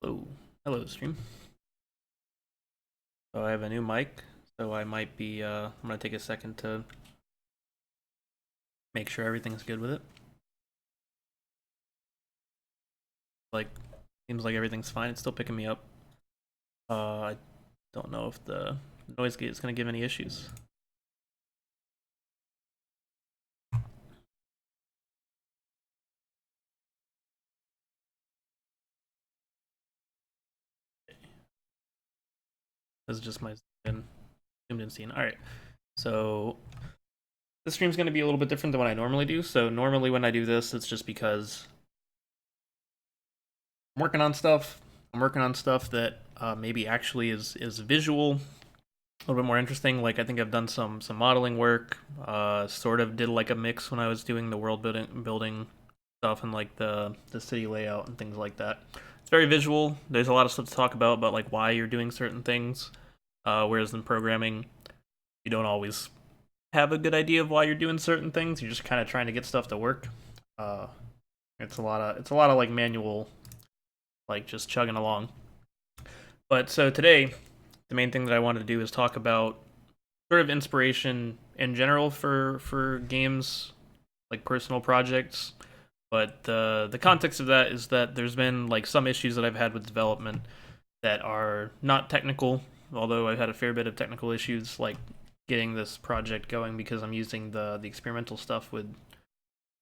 Hello, hello, stream. So I have a new mic, so I might be. I'm gonna take a second to make sure everything's good with it. Like, seems like everything's fine. It's still picking me up. I don't know if the noise gate is gonna give any issues. This is just my zoomed in scene. All right, so this stream's gonna be a little bit different than what I normally do. So normally when I do this, it's just because I'm working on stuff. I'm working on stuff that maybe actually is visual, a little bit more interesting. Like I think I've done some modeling work. Sort of did like a mix when I was doing the world building stuff and like the city layout and things like that. It's very visual. There's a lot of stuff to talk about like why you're doing certain things. Whereas in programming, you don't always have a good idea of why you're doing certain things. You're just kind of trying to get stuff to work. Uh, it's a lot of like manual, like just chugging along. But so today, the main thing that I wanted to do is talk about sort of inspiration in general for games, like personal projects. But the context of that is that there's been like some issues that I've had with development that are not technical, although I've had a fair bit of technical issues like getting this project going because I'm using the experimental stuff with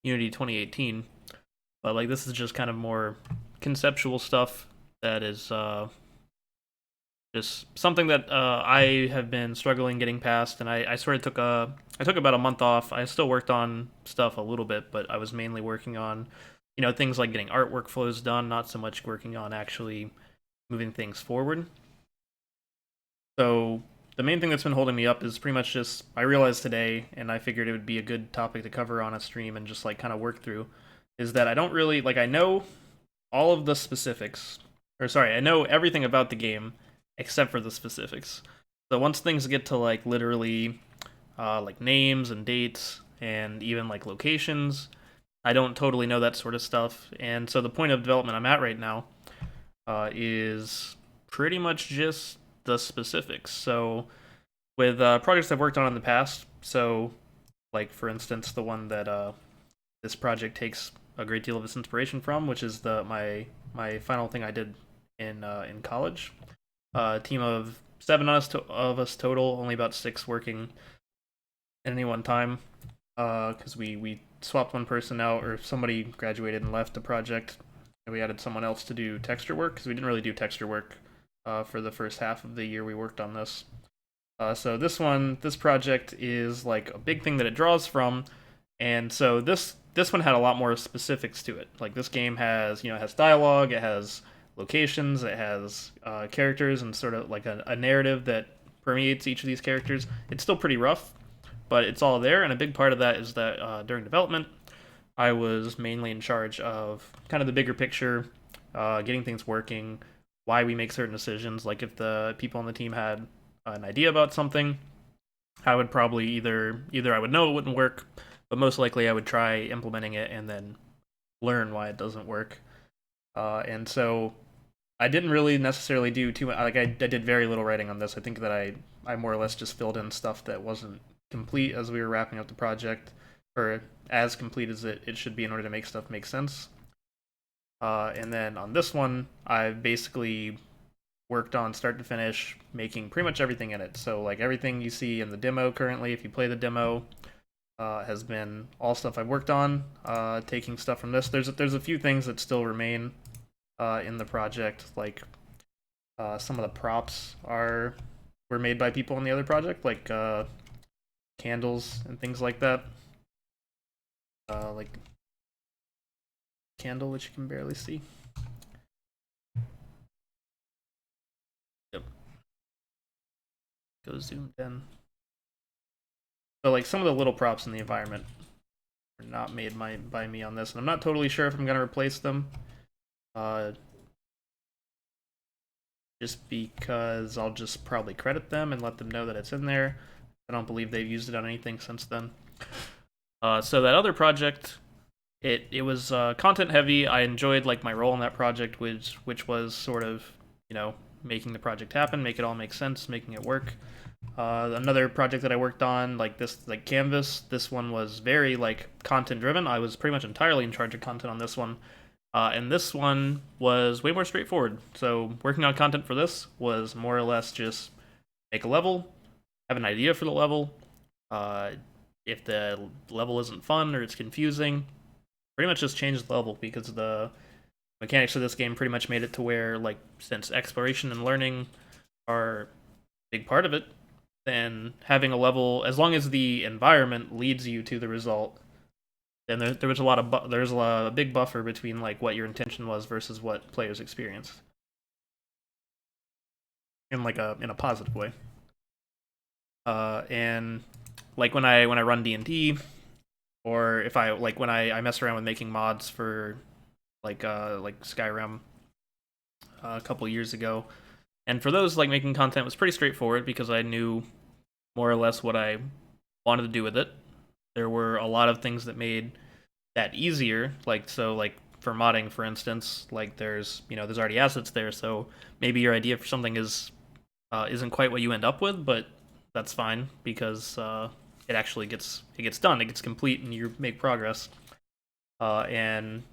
Unity 2018. But like this is just kind of more conceptual stuff that is just something that I have been struggling getting past, and I sort of took about a month off. I still worked on stuff a little bit, but I was mainly working on things like getting artwork flows done, not so much working on actually moving things forward. So the main thing that's been holding me up is pretty much just I realized today, and I figured it would be a good topic to cover on a stream and just like kind of work through, is that I don't really like I know all of the specifics, or sorry, I know everything about the game except for the specifics. So once things get to like literally like names and dates and even like locations, I don't totally know that sort of stuff. And so the point of development I'm at right now is pretty much just the specifics. So with projects I've worked on in the past, so like for instance the one that this project takes a great deal of its inspiration from, which is the my final thing I did in college. A team of seven of us total, only about six working at any one time. Because we swapped one person out, or somebody graduated and left the project, and we added someone else to do texture work because we didn't really do texture work for the first half of the year we worked on this. So this project is like a big thing that it draws from, and so this one had a lot more specifics to it. Like this game has it has dialogue, it has locations, it has characters, and sort of like a narrative that permeates each of these characters. It's still pretty rough, but it's all there. And a big part of that is that during development, I was mainly in charge of kind of the bigger picture, getting things working, why we make certain decisions. Like if the people on the team had an idea about something, I would probably either I would know it wouldn't work, but most likely I would try implementing it and then learn why it doesn't work. And so I didn't really necessarily do too much. Like I did very little writing on this. I think that I more or less just filled in stuff that wasn't complete as we were wrapping up the project, or as complete as it should be in order to make stuff make sense. And then on this one, I basically worked on start to finish, making pretty much everything in it. So like everything you see in the demo currently, if you play the demo, has been all stuff I've worked on. Taking stuff from this, there's a few things that still remain in the project, like some of the props were made by people in the other project, like candles and things like that. Like candle, which you can barely see. Yep. Go zoomed in. So like some of the little props in the environment are not made by me on this, and I'm not totally sure if I'm gonna replace them. Uh, just because I'll just probably credit them and let them know that it's in there. I don't believe they've used it on anything since then. So that other project it was content heavy. I enjoyed like my role in that project, which was sort of, you know, making the project happen, make it all make sense, making it work. Another project that I worked on, like this, like Canvas, this one was very like content driven. I was pretty much entirely in charge of content on this one, and this one was way more straightforward. So working on content for this was more or less just make a level, have an idea for the level. Uh, if the level isn't fun or it's confusing, pretty much just change the level because the mechanics of this game pretty much made it to where, like, since exploration and learning are a big part of it, then having a level, as long as the environment leads you to the result, then there was a lot of there's a big buffer between like what your intention was versus what players experienced in like a positive way. And like when I run D&D, or if I like when I mess around with making mods for like Skyrim a couple years ago. And for those, like making content was pretty straightforward because I knew more or less what I wanted to do with it. There were a lot of things that made that easier, like so like for modding for instance, like there's already assets there, so maybe your idea for something isn't quite what you end up with, but that's fine because it actually gets done, it gets complete, and you make progress. And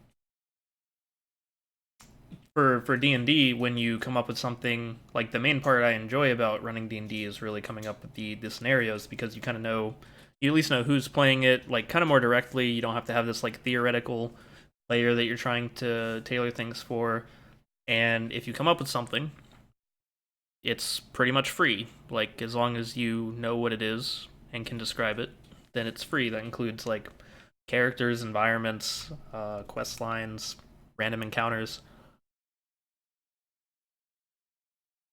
for D&D, when you come up with something, like the main part I enjoy about running D&D is really coming up with the scenarios, because you kind of know, you at least know who's playing it, like kind of more directly. You don't have to have this like theoretical layer that you're trying to tailor things for. And if you come up with something, it's pretty much free. Like as long as you know what it is and can describe it, then it's free. That includes like characters, environments, quest lines, random encounters.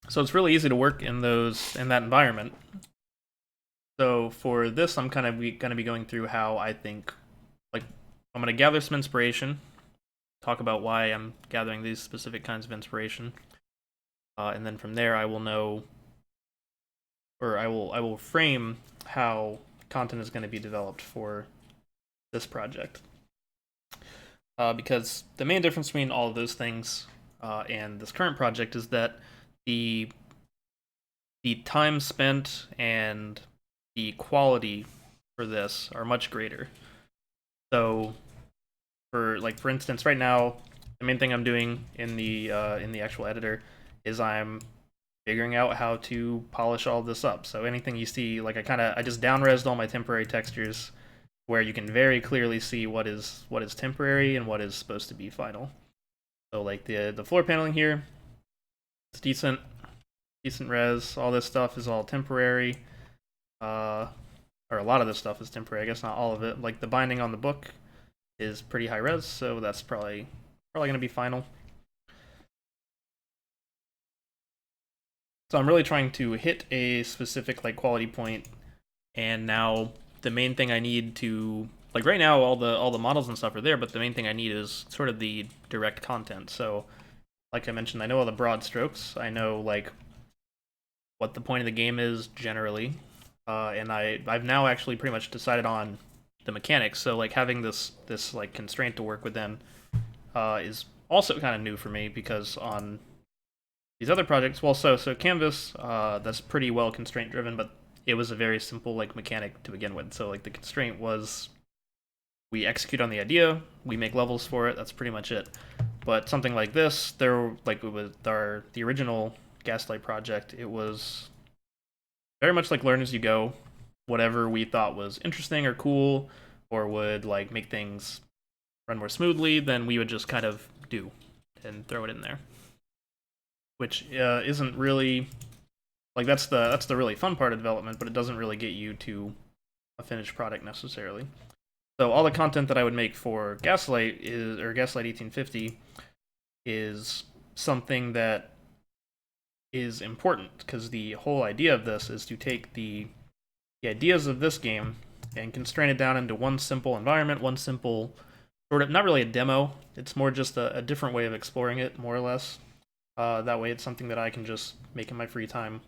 So it's really easy to work in that environment. So for this, I'm kind of going to be going through how I think, like, I'm going to gather some inspiration, talk about why I'm gathering these specific kinds of inspiration, and then from there I will know, or I will frame how content is going to be developed for this project. Because the main difference between all of those things and this current project is that the the time spent and the quality for this are much greater. So, for instance, right now, the main thing I'm doing in the actual editor is I'm figuring out how to polish all this up. So anything you see, like I just down-resed all my temporary textures, where you can very clearly see what is temporary and what is supposed to be final. So like the floor paneling here, it's decent res. All this stuff is all temporary. Uh, or a lot of this stuff is temporary. I guess not all of it. Like the binding on the book is pretty high res, so that's probably gonna be final. So I'm really trying to hit a specific like quality point, and now the main thing I need to, like, right now all the models and stuff are there, but the main thing I need is sort of the direct content. So like I mentioned, I know all the broad strokes. I know like what the point of the game is generally, and I've now actually pretty much decided on the mechanics. So like having this like constraint to work within is also kind of new for me, because on these other projects, well, so Canvas, that's pretty well constraint driven, but it was a very simple like mechanic to begin with. So like the constraint was we execute on the idea, we make levels for it. That's pretty much it. But something like this, like with the original Gaslight project, it was very much like learn as you go. Whatever we thought was interesting or cool, or would like make things run more smoothly, then we would just kind of do and throw it in there. Which isn't really like that's the really fun part of development, but it doesn't really get you to a finished product necessarily. So all the content that I would make for Gaslight or Gaslight 1850 is something that is important, because the whole idea of this is to take the ideas of this game and constrain it down into one simple environment, one simple sort of, not really a demo, it's more just a different way of exploring it, more or less. That way it's something that I can just make in my free time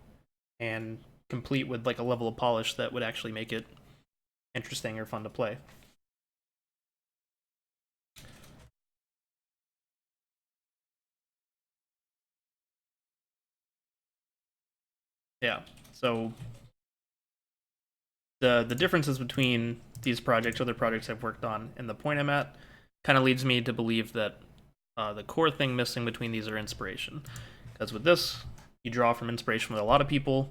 and complete with like a level of polish that would actually make it interesting or fun to play. Yeah. So the differences between these projects, other projects I've worked on, and the point I'm at, kind of leads me to believe that the core thing missing between these are inspiration. Because with this, you draw from inspiration with a lot of people,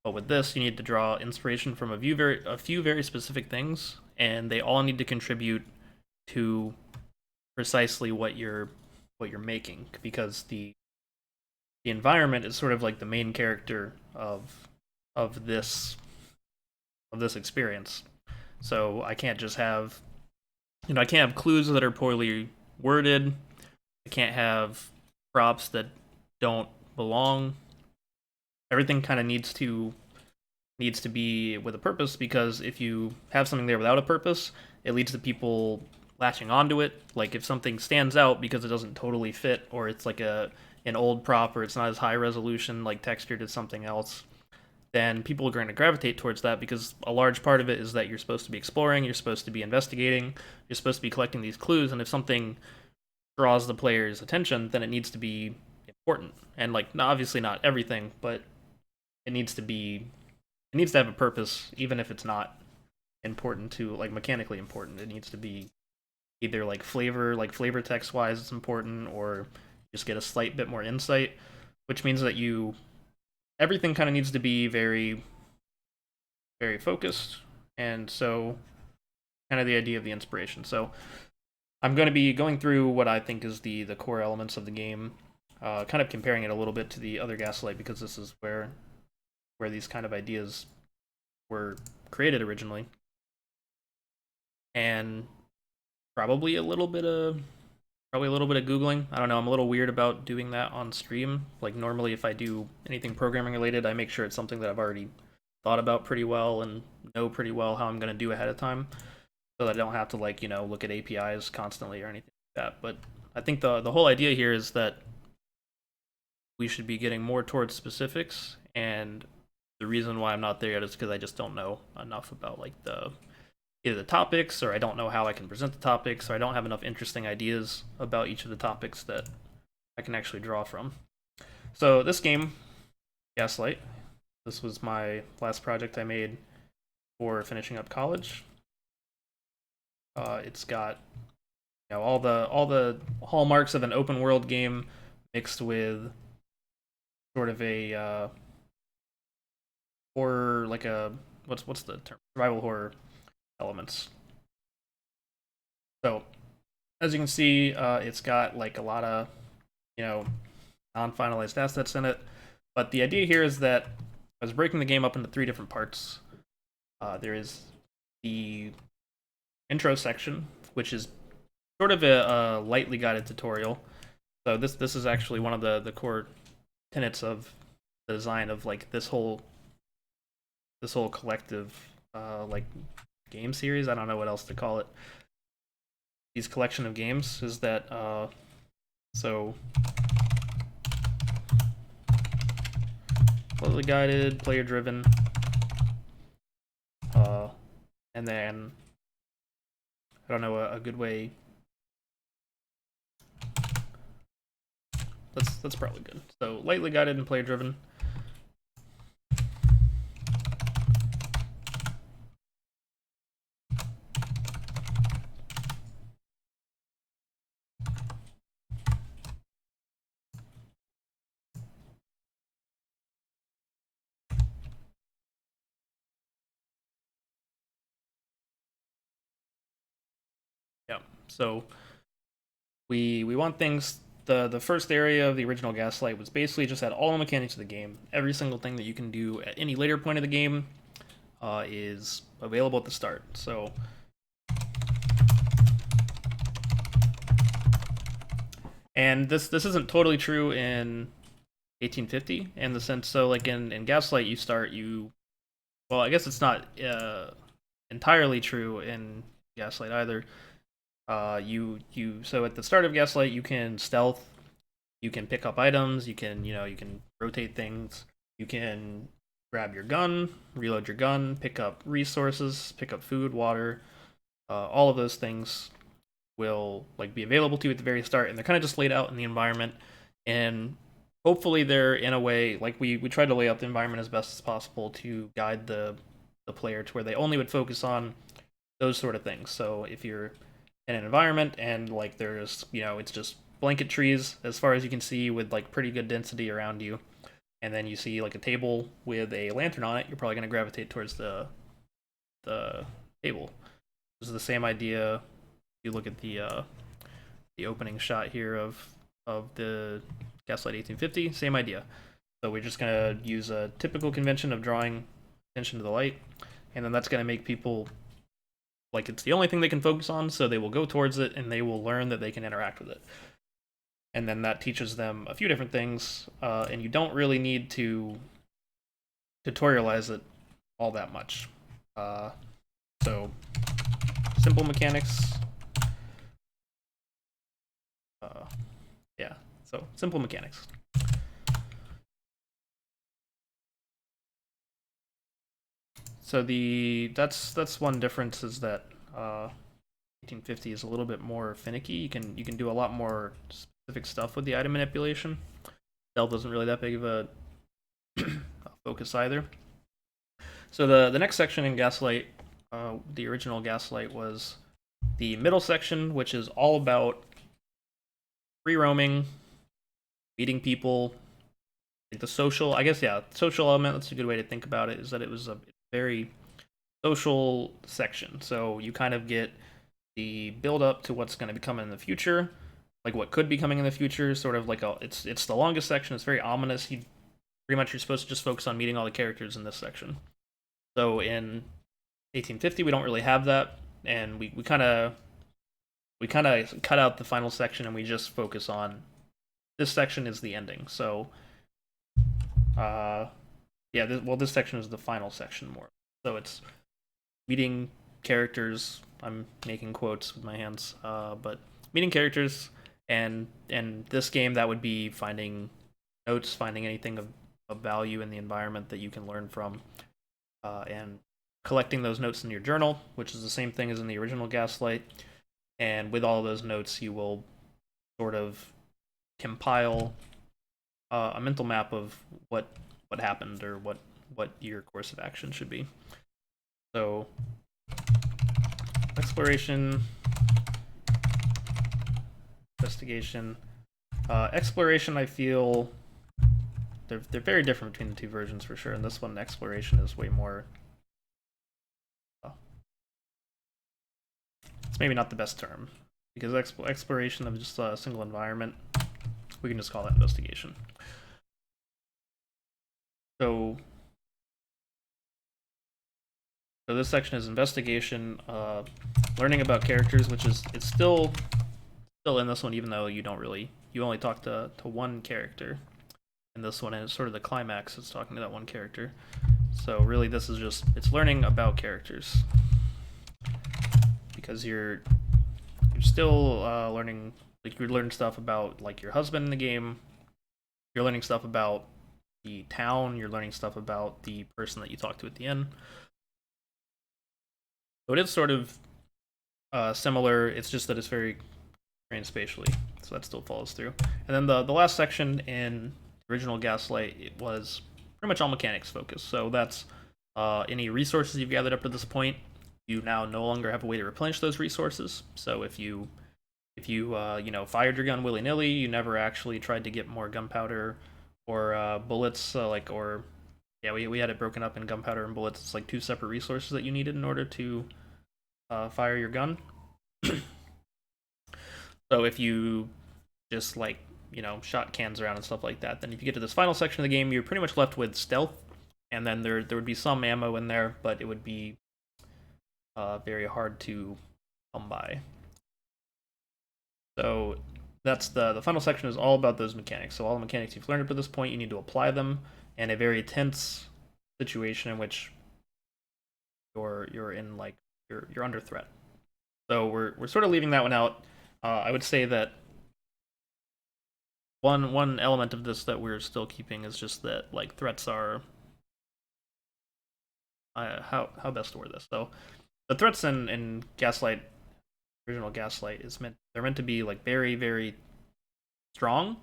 but with this, you need to draw inspiration from a few very specific things, and they all need to contribute to precisely what you're making. Because the environment is sort of like the main character of this of this experience. So I can't just have I can't have clues that are poorly worded. I can't have props that don't belong. Everything kind of needs to be with a purpose, because if you have something there without a purpose, it leads to people latching onto it. Like if something stands out because it doesn't totally fit, or it's like an old prop, or it's not as high resolution, like textured as something else, then people are going to gravitate towards that, because a large part of it is that you're supposed to be exploring, you're supposed to be investigating, you're supposed to be collecting these clues, and if something draws the player's attention, then it needs to be important. And like, obviously not everything, but it needs to be it needs to have a purpose, even if it's not important to like mechanically important. It needs to be either like flavor text wise it's important, or just get a slight bit more insight, which means that you everything kind of needs to be very focused. And so kind of the idea of the inspiration. So I'm going to be going through what I think is the core elements of the game, kind of comparing it a little bit to the other Gaslight, because this is where these kind of ideas were created originally, and probably a little bit of googling. I don't know, I'm a little weird about doing that on stream. Like normally if I do anything programming related, I make sure it's something that I've already thought about pretty well and know pretty well how I'm going to do ahead of time, so that I don't have to like, look at APIs constantly or anything like that. But I think the whole idea here is that we should be getting more towards specifics, and the reason why I'm not there yet is because I just don't know enough about like either the topics, or I don't know how I can present the topics, or I don't have enough interesting ideas about each of the topics that I can actually draw from. So this game, Gaslight, this was my last project I made for finishing up college. It's got all the hallmarks of an open world game mixed with sort of a horror, like a what's the term, survival horror elements. So as you can see, it's got like a lot of you know non-finalized assets in it. But the idea here is that I was breaking the game up into three different parts. There is the intro section, which is sort of a lightly guided tutorial. So this is actually one of the core tenets of the design of like this whole collective like game series. I don't know what else to call it. These collection of games is that so lightly guided, player driven, and then I don't know a good way. That's probably good. So lightly guided and player driven. Yeah. So we want things. The first area of the original Gaslight was basically just had all the mechanics of the game. Every single thing that you can do at any later point of the game is available at the start. So and this isn't totally true in 1850 in the sense, so like in Gaslight you well, I guess it's not entirely true in Gaslight either. So at the start of Gaslight you can stealth, you can pick up items, you can rotate things, you can grab your gun, reload your gun, pick up resources, pick up food, water, all of those things will like be available to you at the very start, and they're kind of just laid out in the environment. And hopefully they're in a way like we try to lay out the environment as best as possible to guide the player to where they only would focus on those sort of things. So if you're in an environment and like there's it's just blanket trees as far as you can see with like pretty good density around you, and then you see like a table with a lantern on it, you're probably going to gravitate towards the table. This is the same idea. If you look at the opening shot here of the Gaslight 1850, same idea. So we're just gonna use a typical convention of drawing attention to the light, and then that's gonna make people like it's the only thing they can focus on, so they will go towards it and they will learn that they can interact with it. And then that teaches them a few different things, and you don't really need to tutorialize it all that much. So simple mechanics. Yeah, so simple mechanics. So that's one difference is that 1850 is a little bit more finicky. You can do a lot more specific stuff with the item manipulation. Stealth isn't really that big of a focus either. So the next section in Gaslight, the original Gaslight, was the middle section, which is all about free roaming, meeting people, like the social. I guess yeah, social element. That's a good way to think about it. Is that it was a very social section. So you kind of get the build up to what's going to be coming in the future, like what could be coming in the future. Sort of like it's the longest section. It's very ominous. You pretty much you're supposed to just focus on meeting all the characters in this section. So in 1850 we don't really have that, and we kind of cut out the final section and we just focus on this section is the ending. So yeah, this section is the final section more. So it's meeting characters. I'm making quotes with my hands, but meeting characters, and in this game that would be finding notes, finding anything of value in the environment that you can learn from, and collecting those notes in your journal, which is the same thing as in the original Gaslight. And with all those notes, you will sort of compile a mental map of what happened or what your course of action should be. So exploration, investigation, exploration. I feel they're very different between the two versions for sure. And this one, exploration, is way more. It's maybe not the best term because exploration of just a single environment, we can just call that investigation. So this section is investigation, learning about characters, which is it's still in this one, even though you only talk to one character in this one, and it's sort of the climax. It's talking to that one character. So really, this is just it's learning about characters because you're still learning. Like you're learning stuff about like your husband in the game. You're learning stuff about the town. You're learning stuff about the person that you talk to at the end. So it is sort of similar. It's just that it's very trained spatially, so that still follows through. And then the last section in original Gaslight, it was pretty much all mechanics focused. So that's any resources you've gathered up to this point. You now no longer have a way to replenish those resources. So if you fired your gun willy nilly, you never actually tried to get more gunpowder or bullets, we had it broken up in gunpowder and bullets. It's like two separate resources that you needed in order to fire your gun. So if you just shot cans around and stuff like that, then if you get to this final section of the game, you're pretty much left with stealth, and then there would be some ammo in there, but it would be very hard to come by. So that's the final section is all about those mechanics. So all the mechanics you've learned up to this point, you need to apply them in a very tense situation in which you're in like you're under threat. So we're sort of leaving that one out. I would say that one element of this that we're still keeping is just that like threats are how best to word this. So the threats in Gaslight, original Gaslight, they're meant to be like very very strong,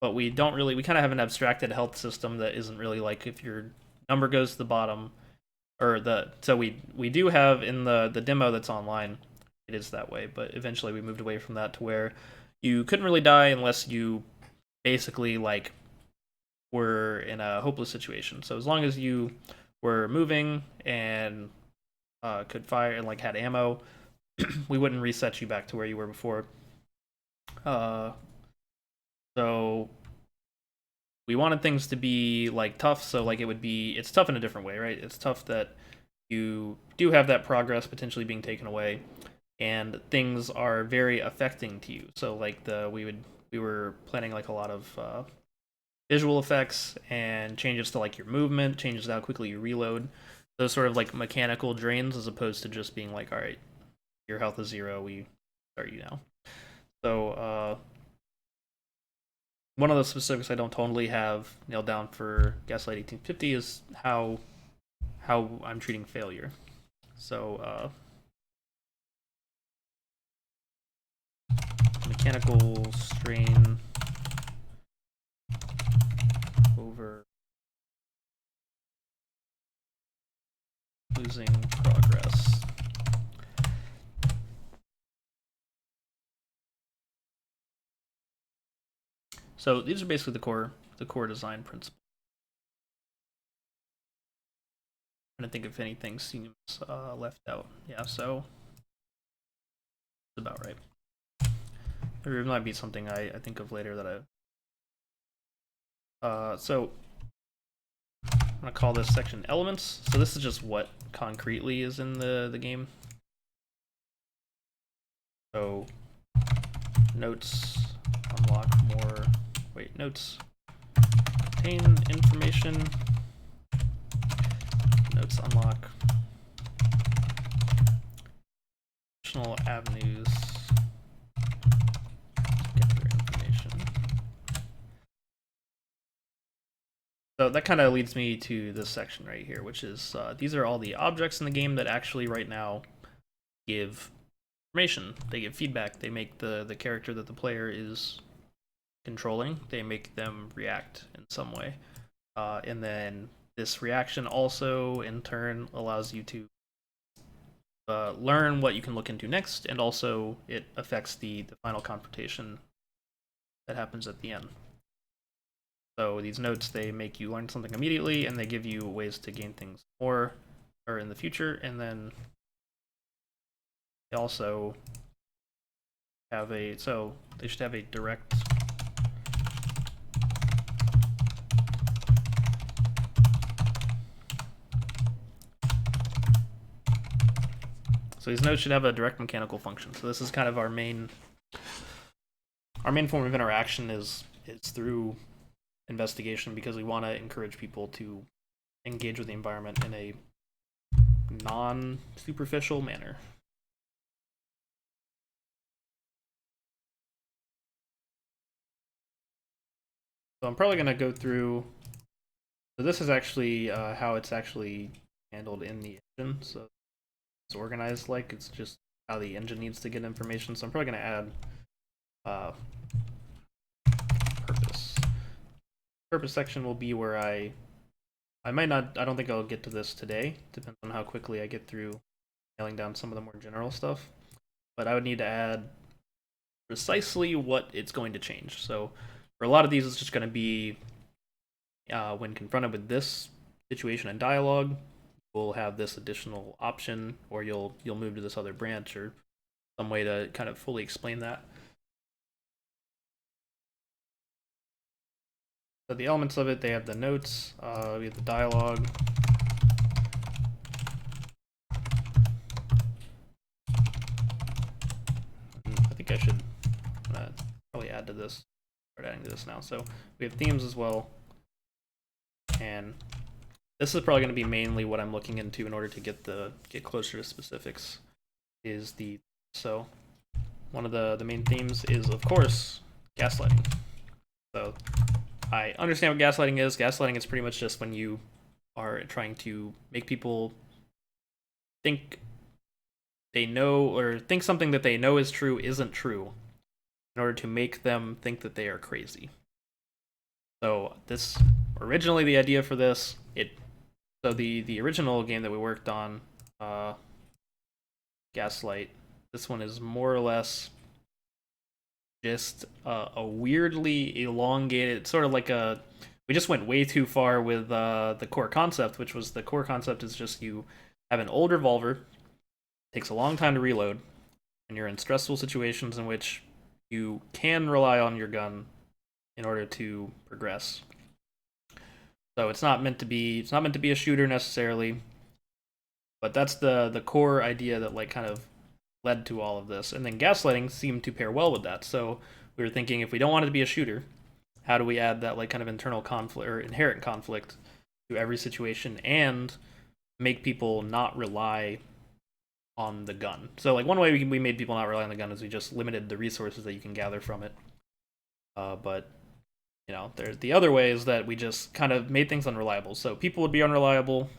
but we don't really, we kind of have an abstracted health system that isn't really like if your number goes to the bottom, or so we do have in the demo that's online, it is that way, but eventually we moved away from that to where you couldn't really die unless you basically like were in a hopeless situation. So as long as you were moving and could fire and like had ammo, we wouldn't reset you back to where you were before. Uh, so we wanted things to be like tough, so like it's tough in a different way, right? It's tough that you do have that progress potentially being taken away, and things are very affecting to you. So like we were planning like a lot of visual effects and changes to like your movement, changes to how quickly you reload, those sort of like mechanical drains as opposed to just being like, all right, your health is 0, we start you now. So one of the specifics I don't totally have nailed down for Gaslight 1850 is how I'm treating failure. So mechanical strain over losing progress. So these are basically the core design principles. I'm trying to think if anything seems left out. Yeah, so it's about right. There might be something I think of later that so I'm gonna call this section elements. So this is just what concretely is in the game. So notes unlock more. Wait, notes contain information. Notes unlock additional avenues to gather information. So that kind of leads me to this section right here, which is these are all the objects in the game that actually right now give information. They give feedback. They make the character that the player is controlling, they make them react in some way. And then this reaction also, in turn, allows you to learn what you can look into next, and also it affects the final confrontation that happens at the end. So these notes, they make you learn something immediately, and they give you ways to gain things more or in the future, and then they also have so they should have a direct So these nodes should have a direct mechanical function. So this is kind of our main form of interaction is through investigation, because we want to encourage people to engage with the environment in a non-superficial manner. So I'm probably going to go through. So this is actually how it's actually handled in the engine. So it's organized like it's just how the engine needs to get information. So I'm probably going to add purpose. Purpose section will be where I might not, I don't think I'll get to this today. Depends on how quickly I get through nailing down some of the more general stuff. But I would need to add precisely what it's going to change. So for a lot of these, it's just going to be when confronted with this situation and dialogue, we'll have this additional option, or you'll move to this other branch, or some way to kind of fully explain that. So the elements of it, they have the notes, we have the dialogue. I think I should probably add to this, start adding to this now. So we have themes as well, and this is probably going to be mainly what I'm looking into in order to get closer to specifics. Is so one of the main themes is, of course, gaslighting. So I understand what gaslighting is. Gaslighting is pretty much just when you are trying to make people think they know, or think something that they know is true isn't true, in order to make them think that they are crazy. So this originally the idea for this the original game that we worked on, Gaslight. This one is more or less just a weirdly elongated, sort of like a. We just went way too far with the core concept, which was the core concept is just you have an old revolver, takes a long time to reload, and you're in stressful situations in which you can rely on your gun in order to progress. So it's not meant to be a shooter necessarily, but that's the core idea that like kind of led to all of this. And then gaslighting seemed to pair well with that. So we were thinking if we don't want it to be a shooter, how do we add that like kind of internal conflict or inherent conflict to every situation and make people not rely on the gun? So like one way we made people not rely on the gun is we just limited the resources that you can gather from it. But you know, there's the other way is that we just kind of made things unreliable. So people would be unreliable,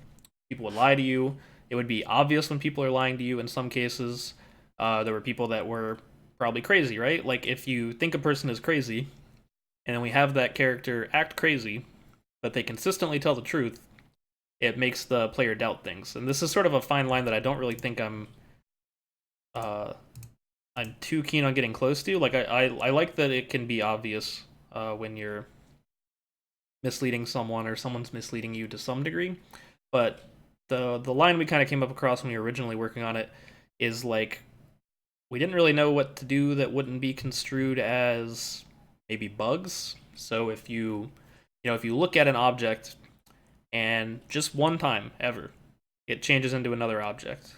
people would lie to you. It would be obvious when people are lying to you in some cases. There were people that were probably crazy, right? Like if you think a person is crazy, and then we have that character act crazy, but they consistently tell the truth, it makes the player doubt things. And this is sort of a fine line that I don't really think I'm too keen on getting close to. Like I like that it can be obvious when you're misleading someone or someone's misleading you to some degree, but the line we kind of came up across when we were originally working on it is like we didn't really know what to do that wouldn't be construed as maybe bugs. So if if you look at an object and just one time ever it changes into another object,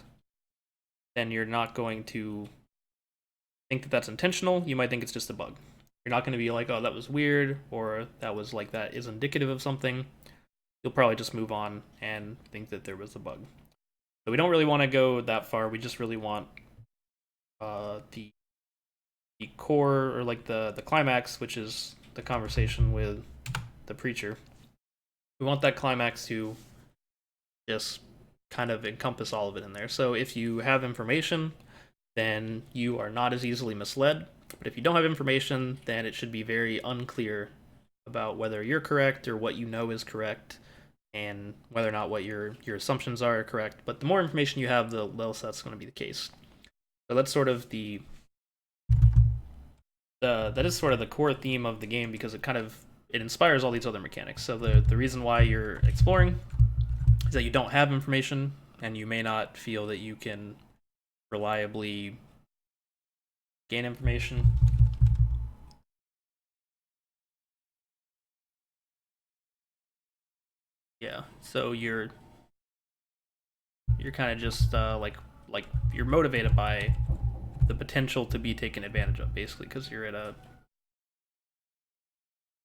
then you're not going to think that that's intentional. You might think it's just a bug. You're not going to be like, oh, that was weird, or that was like that is indicative of something. You'll probably just move on and think that there was a bug. So we don't really want to go that far. We just really want the core or like the climax, which is the conversation with the preacher. We want that climax to just kind of encompass all of it in there. So if you have information, then you are not as easily misled. But if you don't have information, then it should be very unclear about whether you're correct or what you know is correct, and whether or not what your assumptions are correct. But the more information you have, the less that's going to be the case. So that's sort of that is sort of the core theme of the game, because it inspires all these other mechanics. So the reason why you're exploring is that you don't have information and you may not feel that you can reliably gain information. Yeah, so you're kind of just like you're motivated by the potential to be taken advantage of, basically, because you're at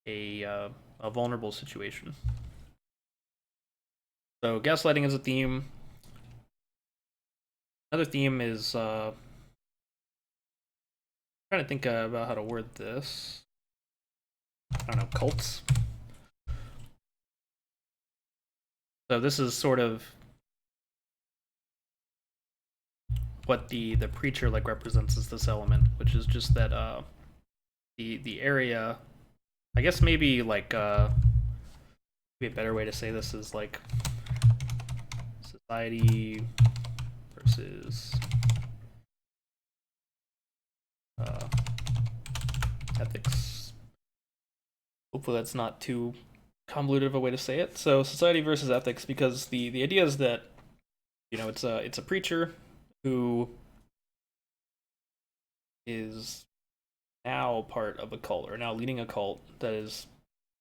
a vulnerable situation. So gaslighting is a theme. Another theme is trying to think about how to word this. I don't know, cults. So this is sort of what the preacher like represents as this element, which is just that the area. I guess maybe like maybe a better way to say this is like society versus ethics. Hopefully that's not too convoluted of a way to say it. So society versus ethics, because the idea is that it's a preacher who is now part of a cult, or now leading a cult that is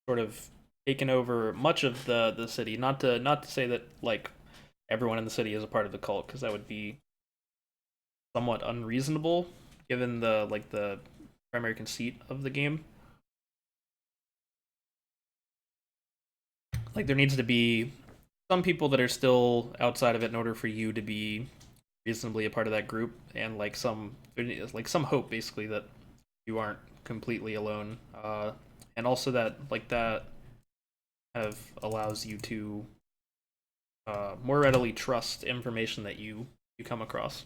sort of taken over much of the city. Not to say that like everyone in the city is a part of the cult, because that would be somewhat unreasonable given the primary conceit of the game. Like there needs to be some people that are still outside of it in order for you to be reasonably a part of that group, and like some hope basically that you aren't completely alone, and also that that kind of allows you to more readily trust information that you come across.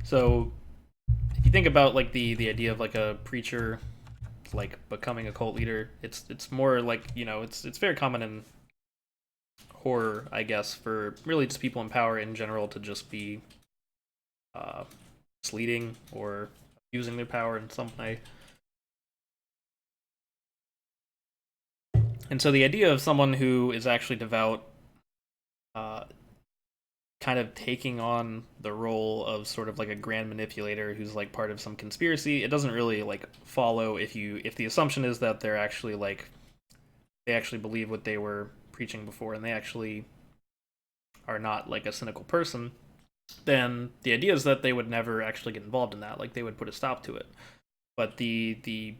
So if you think about like the idea of like a preacher like becoming a cult leader. It's more like, it's very common in horror, I guess, for really just people in power in general to just be misleading or using their power in some way. And so the idea of someone who is actually devout, uh, kind of taking on the role of sort of like a grand manipulator who's like part of some conspiracy, it doesn't really like follow if the assumption is that they're actually like they actually believe what they were preaching before and they actually are not like a cynical person, then the idea is that they would never actually get involved in that, like they would put a stop to it. But the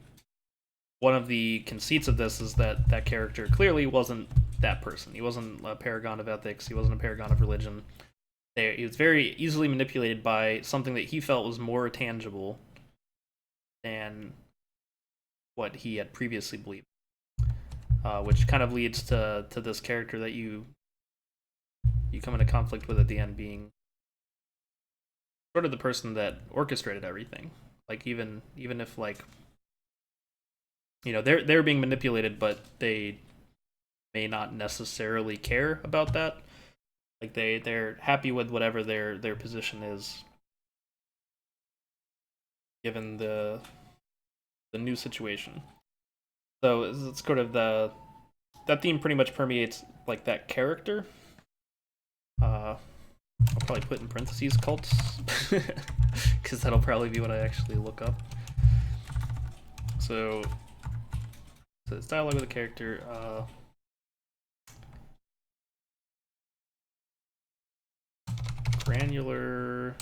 one of the conceits of this is that that character clearly wasn't that person. He wasn't a paragon of ethics, he wasn't a paragon of religion. He was very easily manipulated by something that he felt was more tangible than what he had previously believed, which kind of leads to this character that you come into conflict with at the end being sort of the person that orchestrated everything. Like even if like they're being manipulated, but they may not necessarily care about that. Like they're happy with whatever their position is, given the new situation. So it's sort of that theme pretty much permeates like that character. I'll probably put in parentheses cults because that'll probably be what I actually look up. So it's dialogue with a character. Granular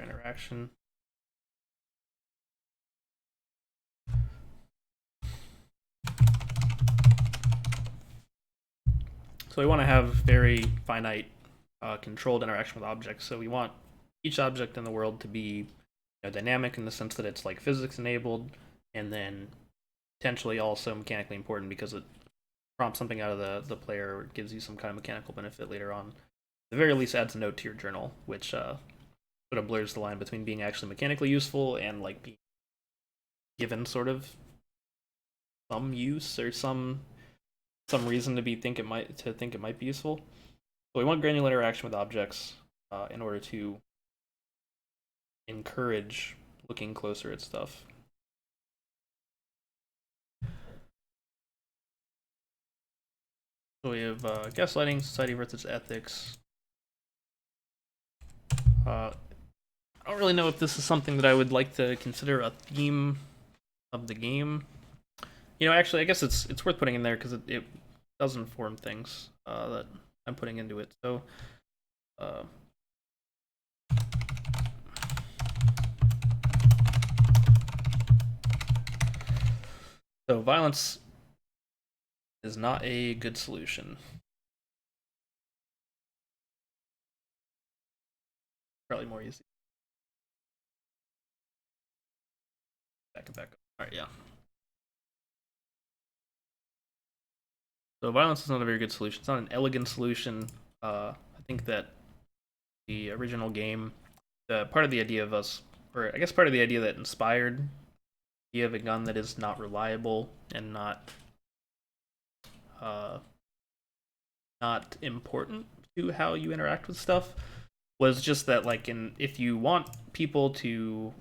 interaction. So we want to have very finite, controlled interaction with objects. So we want each object in the world to be dynamic in the sense that it's like physics enabled, and then potentially also mechanically important because it prompts something out of the player, or gives you some kind of mechanical benefit later on. At the very least, adds a note to your journal, which sort of blurs the line between being actually mechanically useful and like being given sort of some use or some reason to think it might be useful. So we want granular interaction with objects in order to encourage looking closer at stuff. So we have gaslighting, society versus ethics. I don't really know if this is something that I would like to consider a theme of the game. Actually, I guess it's worth putting in there because it does inform things that I'm putting into it. So, violence is not a good solution. Probably more easy. Back up. All right, yeah. So violence is not a very good solution. It's not an elegant solution. I think that the original game, part of the idea of us, or I guess part of the idea that inspired the idea of a gun that is not reliable and not important to how you interact with stuff, was just that like if you want people to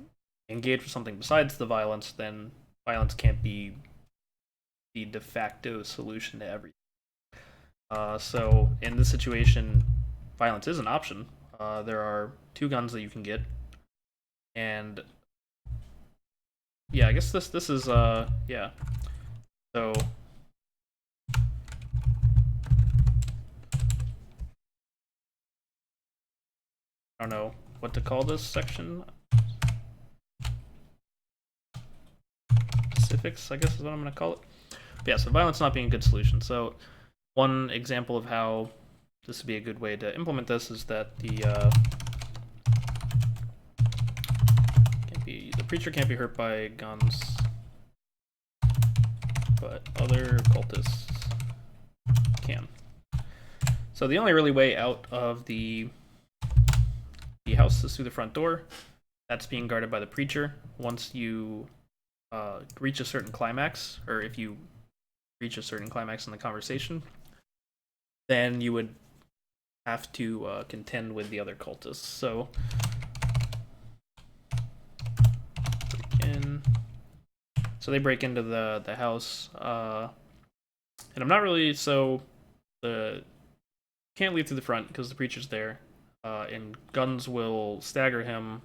engage with something besides the violence, then violence can't be the de facto solution to everything. So in this situation, violence is an option. There are 2 guns that you can get, and yeah, I guess this is yeah. So I don't know what to call this section. Specifics, I guess is what I'm going to call it. But yeah, so violence not being a good solution. So one example of how this would be a good way to implement this is that the preacher can't be hurt by guns, but other cultists can. So the only really way out of the house is through the front door. that's being guarded by the preacher. Once you reach a certain climax, or if you reach a certain climax in the conversation, then you would have to contend with the other cultists. So, they break into the house, and I'm not really the can't leave through the front because the preacher's there, and guns will stagger him,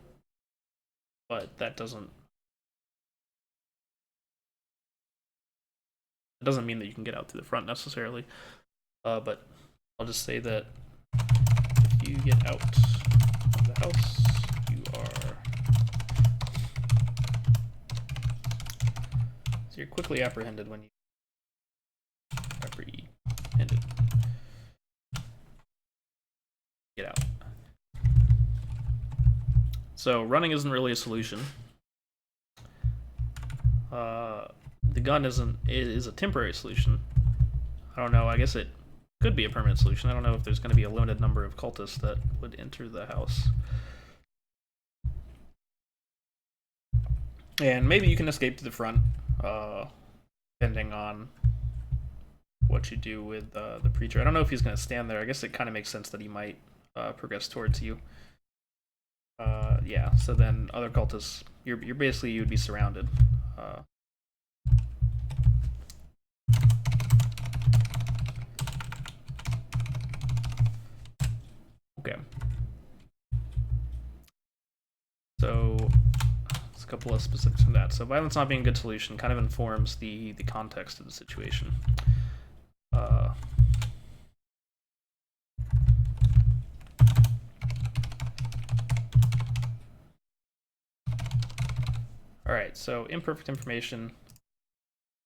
but that doesn't mean that you can get out through the front necessarily. But I'll just say that if you get out of the house, you are you're quickly apprehended when you get out. So running isn't really a solution. The gun is a temporary solution. I don't know. I guess it could be a permanent solution. I don't know if there's going to be a limited number of cultists that would enter the house. And maybe you can escape to the front, depending on what you do with the preacher. I don't know if he's going to stand there. I guess it kind of makes sense that he might progress towards you. Yeah, so then other cultists, you're basically, you would be surrounded. Okay. So, there's a couple of specifics from that. So, violence not being a good solution kind of informs the context of the situation. Alright, so imperfect information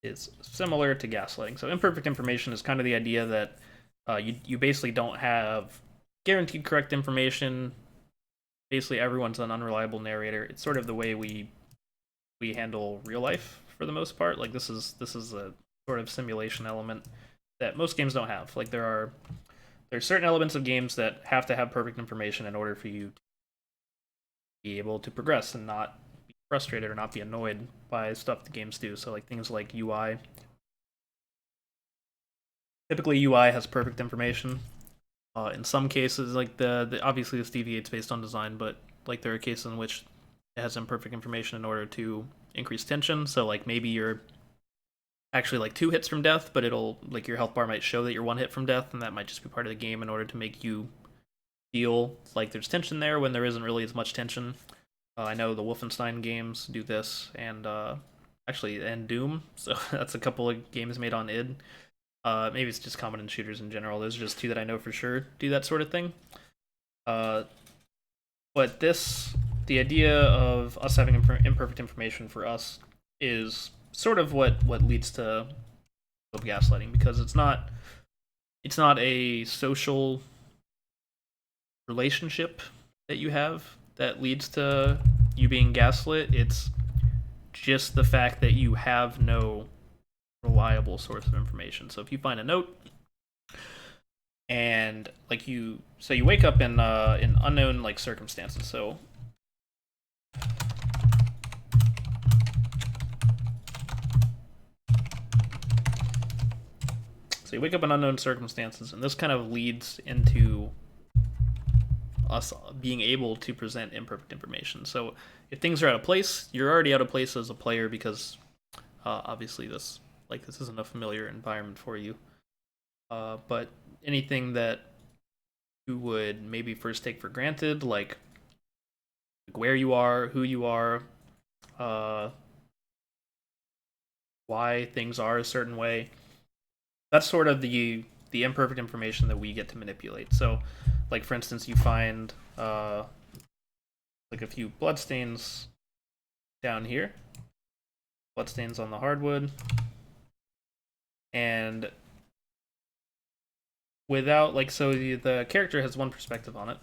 is similar to gaslighting. So imperfect information is kind of the idea that you basically don't have guaranteed correct information. Basically, everyone's an unreliable narrator. It's sort of the way we handle real life for the most part. Like this is a sort of simulation element that most games don't have. Like there's certain elements of games that have to have perfect information in order for you to be able to progress and not be frustrated or not be annoyed by stuff the games do. So like things like UI. Typically UI has perfect information. In some cases, like the obviously this deviates based on design, but like there are cases in which it has imperfect information in order to increase tension. So like maybe you're actually like 2 hits from death, but it'll like your health bar might show that you're 1 hit from death, and that might just be part of the game in order to make you feel like there's tension there when there isn't really as much tension. I know the Wolfenstein games do this, and and Doom. So that's a couple of games made on id. Maybe it's just common in shooters in general. Those are just 2 that I know for sure do that sort of thing. But the idea of us having imperfect information for us is sort of what leads to gaslighting, because it's not a social relationship that you have that leads to you being gaslit. It's just the fact that you have no reliable source of information. So if you find a note and like you wake up in unknown like circumstances. So you wake up in unknown circumstances, and this kind of leads into us being able to present imperfect information. So if things are out of place, you're already out of place as a player because obviously this isn't a familiar environment for you. But anything that you would maybe first take for granted, like where you are, who you are, why things are a certain way, that's sort of the imperfect information that we get to manipulate. So, like for instance, you find like a few bloodstains down here, bloodstains on the hardwood, and without the character has one perspective on it,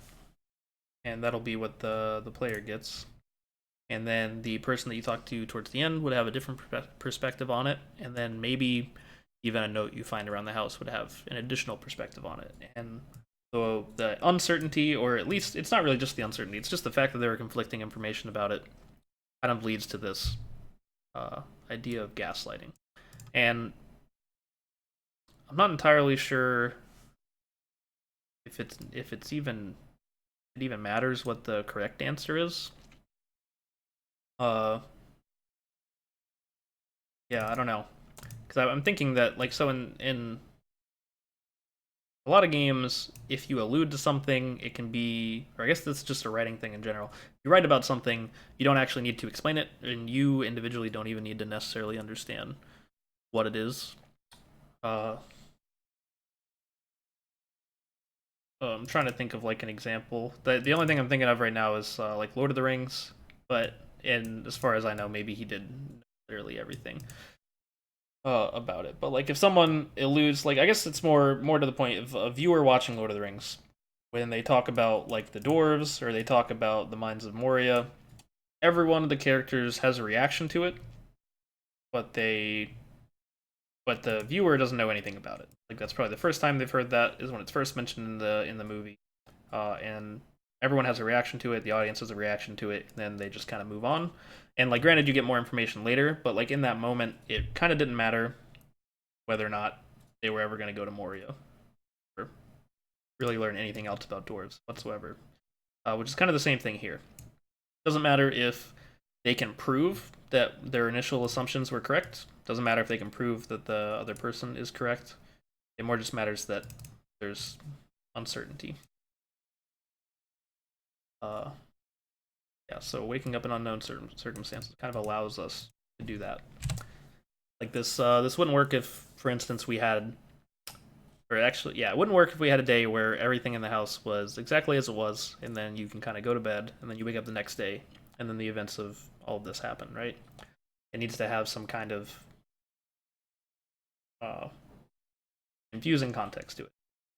and that'll be what the player gets. And then the person that you talk to towards the end would have a different perspective on it, and then maybe even a note you find around the house would have an additional perspective on it. And So the uncertainty, or at least it's not really just the uncertainty, it's just the fact that there are conflicting information about it, kind of leads to this idea of gaslighting. And I'm not entirely sure if it's even it even matters what the correct answer is. Uh, yeah, I don't know, because I'm thinking that like so in a lot of games, if you allude to something, it can be, or I guess that's just a writing thing in general. If you write about something, you don't actually need to explain it, and you individually don't even need to necessarily understand what it is. Uh, I'm trying to think of like an example. The only thing I'm thinking of right now is like Lord of the Rings, but and as far as I know, maybe he did literally everything about it. But like if someone alludes, like I guess it's more to the point of a viewer watching Lord of the Rings, when they talk about like the dwarves or they talk about the mines of Moria, every one of the characters has a reaction to it, but but the viewer doesn't know anything about it. Like that's probably the first time they've heard that is when it's first mentioned in the movie, and everyone has a reaction to it. The audience has a reaction to it, and then they just kind of move on. And like, granted, you get more information later, but like in that moment, it kind of didn't matter whether or not they were ever going to go to Moria or really learn anything else about dwarves whatsoever. Which is kind of the same thing here. It doesn't matter if they can prove that their initial assumptions were correct. Doesn't matter if they can prove that the other person is correct. It more just matters that there's uncertainty. Uh, yeah, so waking up in unknown circumstances kind of allows us to do that. Like this wouldn't work if, for instance, we had, or actually, yeah, it wouldn't work if we had a day where everything in the house was exactly as it was, and then you can kind of go to bed, and then you wake up the next day, and then the events of all of this happen, right? It needs to have some kind of uh, infusing context to it.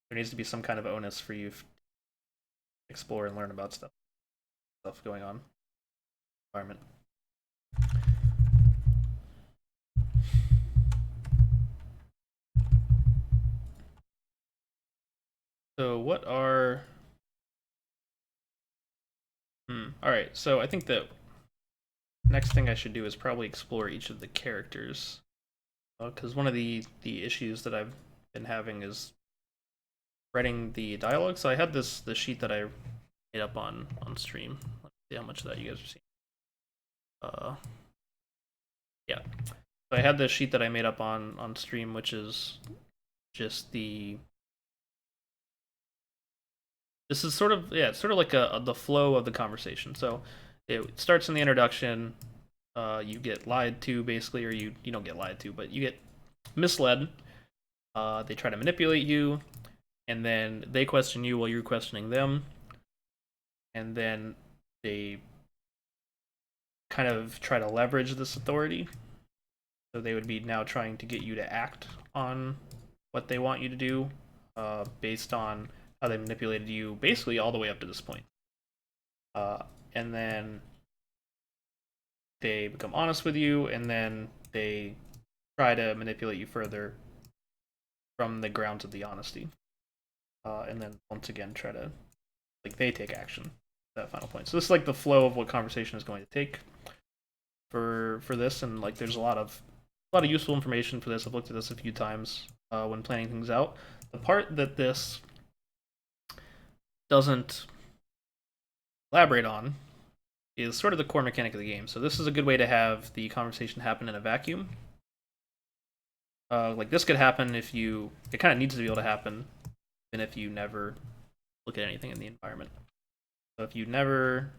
There needs to be some kind of onus for you to explore and learn about stuff going on in the environment. So what are all right, so I think that next thing I should do is probably explore each of the characters, because one of the issues that I've been having is writing the dialogue. So I had the sheet that I made up on stream. Let's see how much of that you guys are seeing. Yeah. So I had this sheet that I made up on stream, which is just the. This is sort of, yeah, it's sort of like the flow of the conversation. So it starts in the introduction. You get lied to basically, or you don't get lied to, but you get misled. They try to manipulate you, and then they question you while you're questioning them, and then they kind of try to leverage this authority. So they would be now trying to get you to act on what they want you to do, based on how they manipulated you basically all the way up to this point. And then they become honest with you, and then they try to manipulate you further from the grounds of the honesty. And then once again try to, like, they take action at that final point. So this is like the flow of what conversation is going to take for this, and like there's a lot of useful information for this. I've looked at this a few times when planning things out. The part that this doesn't elaborate on is sort of the core mechanic of the game. So this is a good way to have the conversation happen in a vacuum. Like this could happen if you, it kind of needs to be able to happen, even if you never look at anything in the environment. So if you never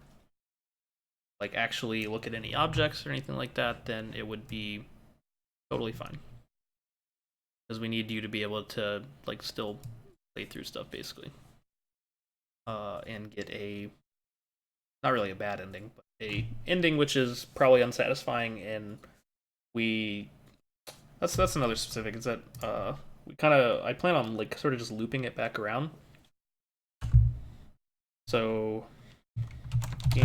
like actually look at any objects or anything like that, then it would be totally fine. Because we need you to be able to like still play through stuff basically. And get a, not really a bad ending, but a ending which is probably unsatisfying, and that's another specific, is that I plan on like sort of just looping it back around. So the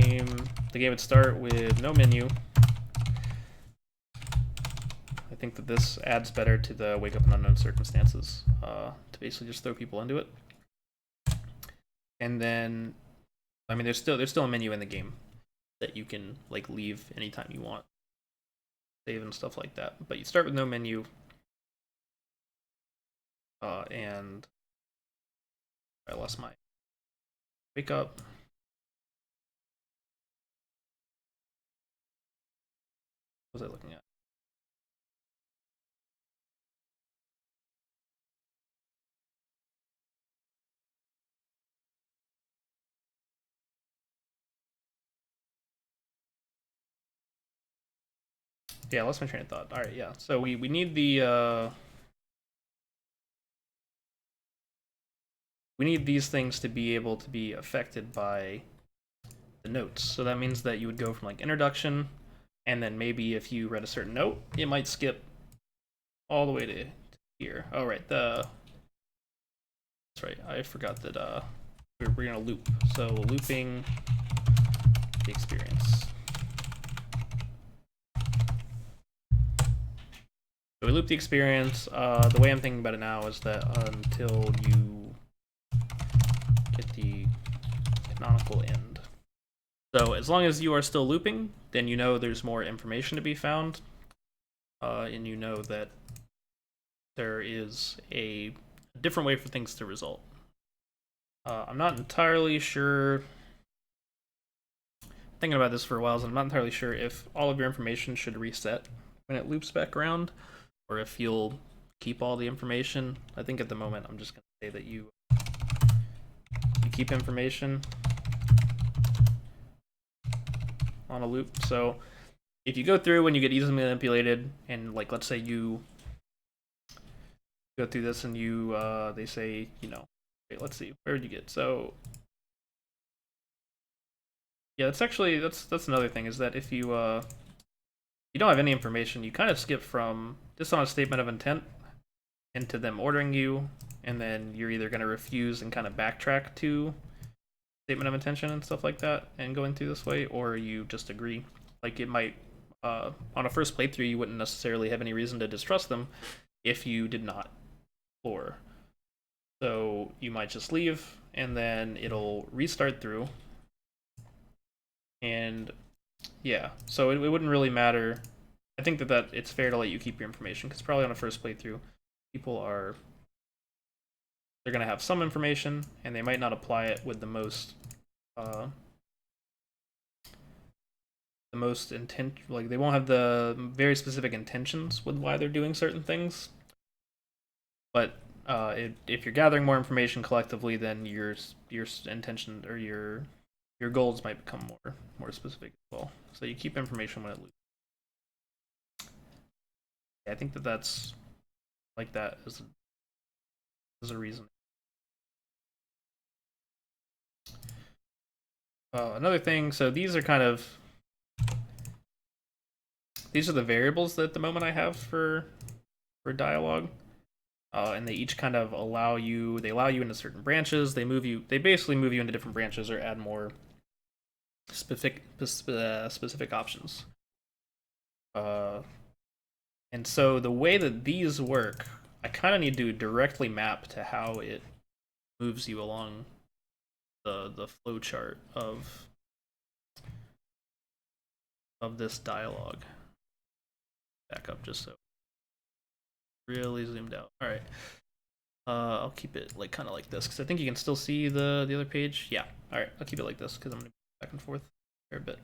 game would start with no menu. I think that this adds better to the wake up in unknown circumstances, to basically just throw people into it. And then, I mean, there's still a menu in the game that you can like leave anytime you want, save and stuff like that. But you start with no menu, and I lost my wake up. What was I looking at? Yeah, I lost my train of thought. All right, yeah. So we need the we need these things to be able to be affected by the notes. So that means that you would go from like introduction, and then maybe if you read a certain note, it might skip all the way to here. Oh right, that's right. I forgot that we're gonna loop. So looping the experience. So we loop the experience. The way I'm thinking about it now is that until you get the canonical end. So as long as you are still looping, then you know there's more information to be found, and you know that there is a different way for things to result. I'm not entirely sure. Thinking about this for a while, so I'm not entirely sure if all of your information should reset when it loops back around, or if you'll keep all the information. I think at the moment I'm just going to say that you keep information on a loop. So if you go through and you get easily manipulated, and like let's say you go through this and you they say, you know, wait, let's see, where did you get? So yeah, that's actually that's another thing, is that if you you don't have any information, you kind of skip from just on a statement of intent into them ordering you, and then you're either going to refuse and kind of backtrack to statement of intention and stuff like that and going through this way, or you just agree. Like it might on a first playthrough you wouldn't necessarily have any reason to distrust them if you did not explore. So you might just leave and then it'll restart through. And yeah, so it wouldn't really matter. I think that it's fair to let you keep your information, because probably on a first playthrough people are, they're going to have some information and they might not apply it with the most intent, like they won't have the very specific intentions with why they're doing certain things. But if you're gathering more information collectively, then your intention or your goals might become more specific as well. So you keep information when it loops. Yeah, I think that's like that as a reason. Another thing, so these are kind of, these are the variables that at the moment I have for dialogue. And they each kind of allow you into certain branches. They basically move you into different branches or add more specific options. And so the way that these work, I kind of need to directly map to how it moves you along the flow chart of this dialogue. Back up just so really zoomed out. All right. I'll keep it like kind of like this, because I think you can still see the other page. Yeah. All right. I'll keep it like this because I'm gonna go back and forth a fair bit.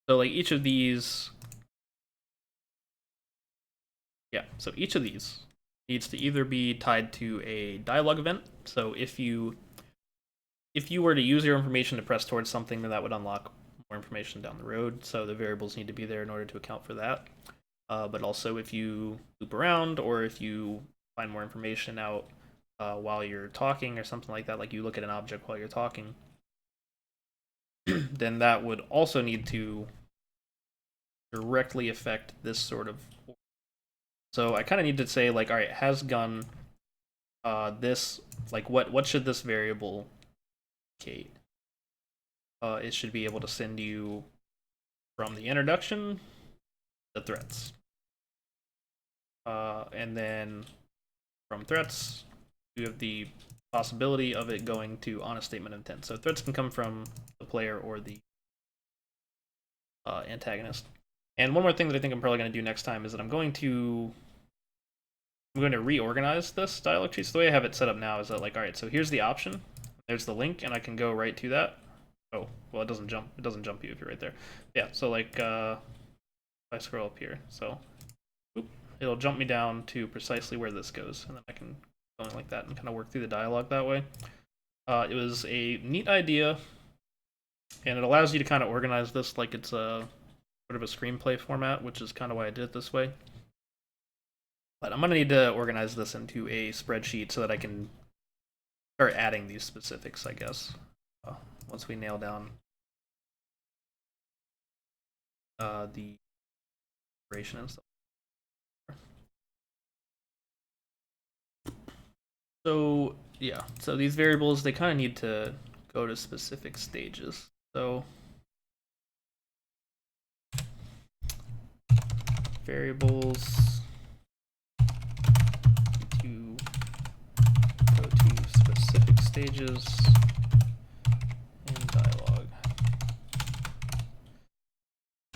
So like each of these, yeah. So each of these needs to either be tied to a dialogue event. So if you were to use your information to press towards something, then that would unlock more information down the road. So the variables need to be there in order to account for that. But also if you loop around, or if you find more information out while you're talking or something like that, like you look at an object while you're talking, then that would also need to directly affect this sort of. So I kind of need to say like, all right, has gun this, like what should this variable indicate? It should be able to send you from the introduction the threats. And then from threats, you have the possibility of it going to on a statement of intent. So threats can come from the player or the antagonist. And one more thing that I think I'm probably going to do next time is that I'm going to reorganize this dialog tree. So the way I have it set up now is that, like, all right, so here's the option, there's the link, and I can go right to that. Oh, well, it doesn't jump you if you're right there. Yeah, so like if I scroll up here, so it'll jump me down to precisely where this goes, and then I can go like that and kind of work through the dialogue that way. It was a neat idea, and it allows you to kind of organize this like it's a sort of a screenplay format, which is kind of why I did it this way. But I'm going to need to organize this into a spreadsheet so that I can start adding these specifics, I guess, once we nail down the duration and stuff. So yeah, so these variables, they kind of need to go to specific stages. So variables to go to specific stages in dialogue.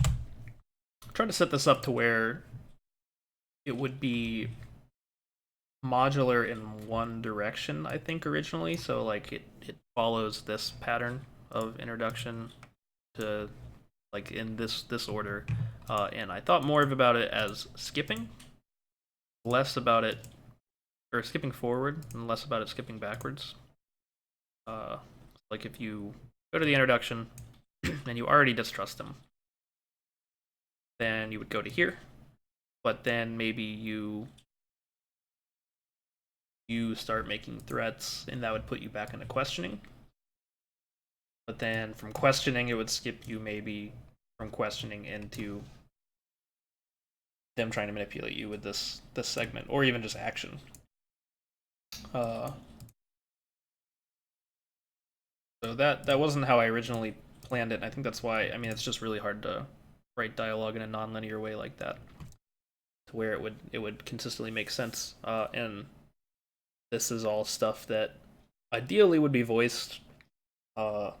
I'm trying to set this up to where it would be modular in one direction, I think, originally. So like it follows this pattern of introduction to like in this order, and I thought more about it as skipping, less about it, or skipping forward, and less about it skipping backwards. Like if you go to the introduction and you already distrust them, then you would go to here, but then maybe you start making threats, and that would put you back into questioning. But then from questioning, it would skip you maybe from questioning into them trying to manipulate you with this segment, or even just action. So that wasn't how I originally planned it. And I think that's why, I mean, it's just really hard to write dialogue in a non-linear way like that, to where it would consistently make sense. And this is all stuff that ideally would be voiced. I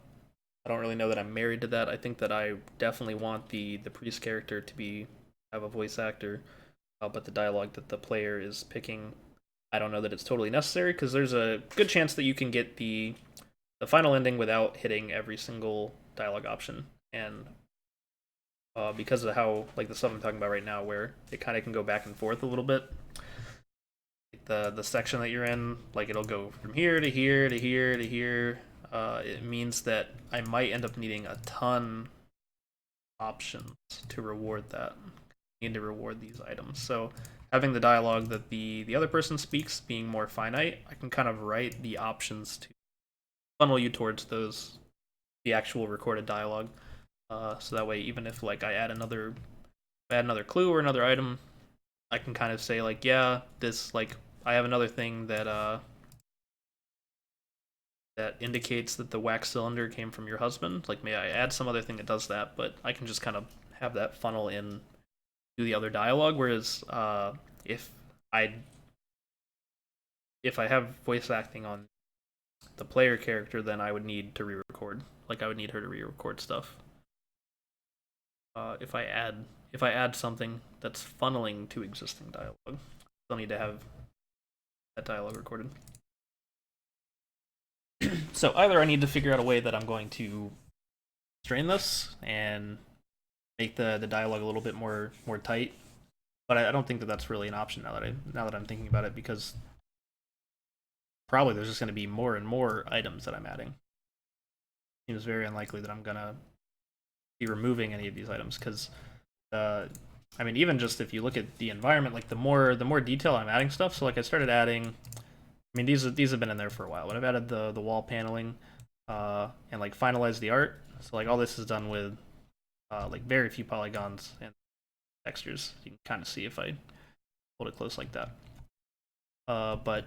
don't really know that I'm married to that. I think that I definitely want the priest character to have a voice actor, but the dialogue that the player is picking, I don't know that it's totally necessary, because there's a good chance that you can get the final ending without hitting every single dialogue option. And because of how, like, the stuff I'm talking about right now, where it kind of can go back and forth a little bit, the section that you're in, like, it'll go from here to here to here to here. It means that I might end up needing a ton options to reward that. I need to reward these items. So having the dialogue that the other person speaks being more finite, I can kind of write the options to funnel you towards the actual recorded dialogue. So that way, even if like I add another clue or another item, I can kind of say like, yeah, this, like, I have another thing that that indicates that the wax cylinder came from your husband. Like, may I add some other thing that does that? But I can just kind of have that funnel in to the other dialogue. Whereas if I have voice acting on the player character, then I would need to re-record. Like, I would need her to re-record stuff. If I add something that's funneling to existing dialogue, I still need to have that dialogue recorded. So either I need to figure out a way that I'm going to strain this and make the dialogue a little bit more tight, but I don't think that that's really an option now that I'm thinking about it, because probably there's just going to be more and more items that I'm adding. It seems very unlikely that I'm gonna be removing any of these items, because I mean, even just if you look at the environment, like the more detail I'm adding stuff. So like I started adding, I mean, these have been in there for a while, but I've added the wall paneling and like finalized the art. So like all this is done with like very few polygons and textures. You can kind of see if I hold it close like that. But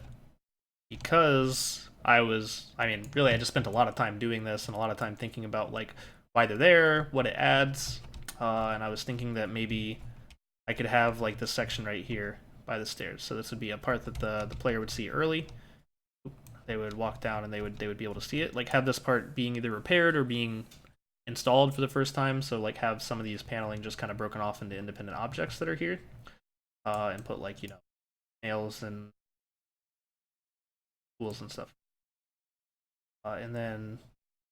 because I mean, really, I just spent a lot of time doing this and a lot of time thinking about like why they're there, what it adds, and I was thinking that maybe I could have like this section right here by the stairs. So this would be a part that the player would see early. they would walk down and they would be able to see it. Like have this part being either repaired or being installed for the first time. So like have some of these paneling just kind of broken off into independent objects that are here, and put like nails and tools and stuff. And then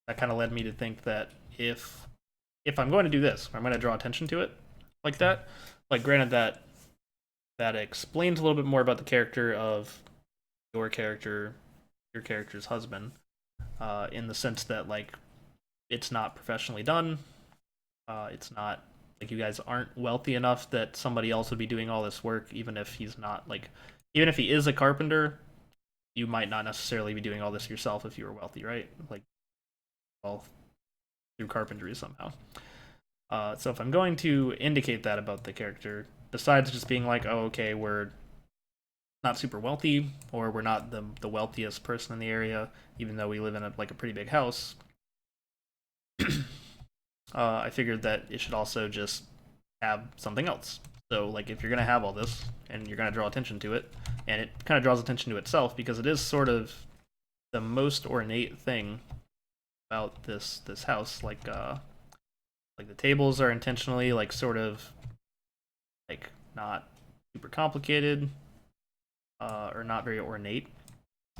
that kind of led me to think that if I'm going to do this, I'm going to draw attention to it like that. Like granted that explains a little bit more about the character of your character's husband, in the sense that like it's not professionally done. It's not like you guys aren't wealthy enough that somebody else would be doing all this work, even if he's not like, even if he is a carpenter, you might not necessarily be doing all this yourself if you were wealthy, right? Like, well, through carpentry somehow. So if I'm going to indicate that about the character, besides just being like, oh, okay, we're not super wealthy, or we're not the wealthiest person in the area, even though we live in a pretty big house, I figured that it should also just have something else. So like if you're gonna have all this and you're gonna draw attention to it, and it kind of draws attention to itself because it is sort of the most ornate thing about this house. Like the tables are intentionally like sort of like not super complicated, or not very ornate.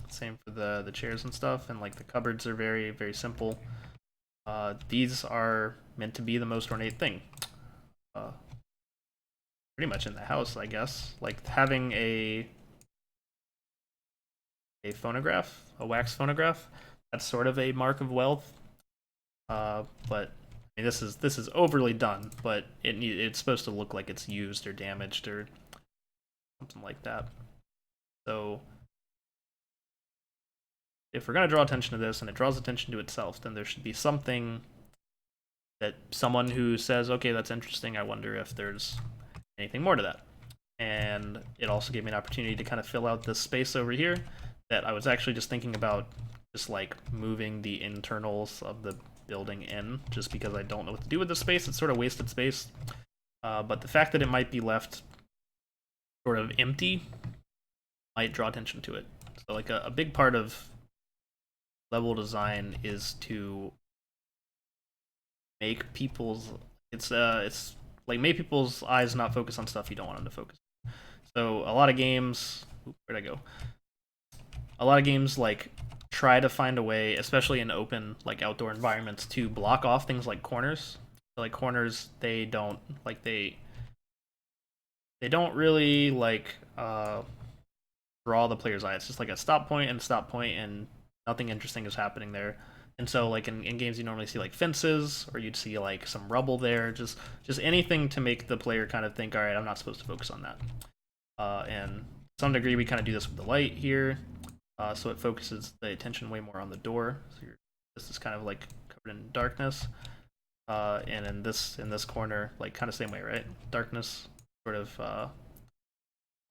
Same for the chairs and stuff, and like the cupboards are very, very simple. These are meant to be the most ornate thing. Pretty much in the house, I guess. Like having a phonograph, a wax phonograph, that's sort of a mark of wealth. But I mean, this is overly done, but it's supposed to look like it's used or damaged or something like that. So if we're going to draw attention to this and it draws attention to itself, then there should be something that someone who says, okay, that's interesting, I wonder if there's anything more to that. And it also gave me an opportunity to kind of fill out this space over here that I was actually just thinking about just like moving the internals of the building in, just because I don't know what to do with this space. It's sort of wasted space. But the fact that it might be left sort of empty might draw attention to it. So like a big part of level design is to make people's make people's eyes not focus on stuff you don't want them to focus on. So a lot of games, where'd I go? A lot of games like try to find a way, especially in open like outdoor environments, to block off things like corners. So, like corners, they don't really like draw the player's eye. It's just like a stop point and nothing interesting is happening there. And so like in games you normally see like fences, or you'd see like some rubble there, just anything to make the player kind of think, all right, I'm not supposed to focus on that. And to some degree we kind of do this with the light here, so it focuses the attention way more on the door. So this is kind of like covered in darkness, and in this corner, like kind of same way, right? Darkness sort of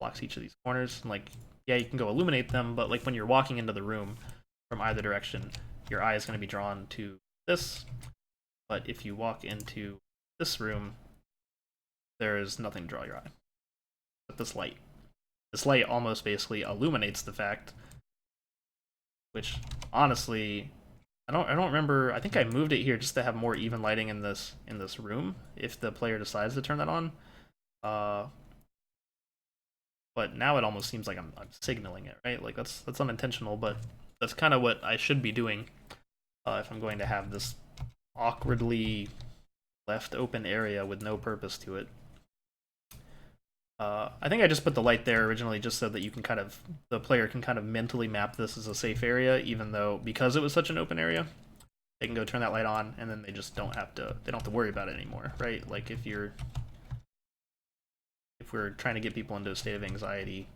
blocks each of these corners, and like yeah, you can go illuminate them, but like when you're walking into the room from either direction, your eye is going to be drawn to this. But if you walk into this room, there is nothing to draw your eye but this light. This light almost basically illuminates the fact, which honestly, I don't remember. I think I moved it here just to have more even lighting in this room if the player decides to turn that on. But now it almost seems like I'm signaling it, right? Like that's unintentional, but that's kind of what I should be doing if I'm going to have this awkwardly left open area with no purpose to it. I think I just put the light there originally just so that you can the player can kind of mentally map this as a safe area, even though because it was such an open area, they can go turn that light on and then they just don't have to worry about it anymore, right? Like if we're trying to get people into a state of anxiety,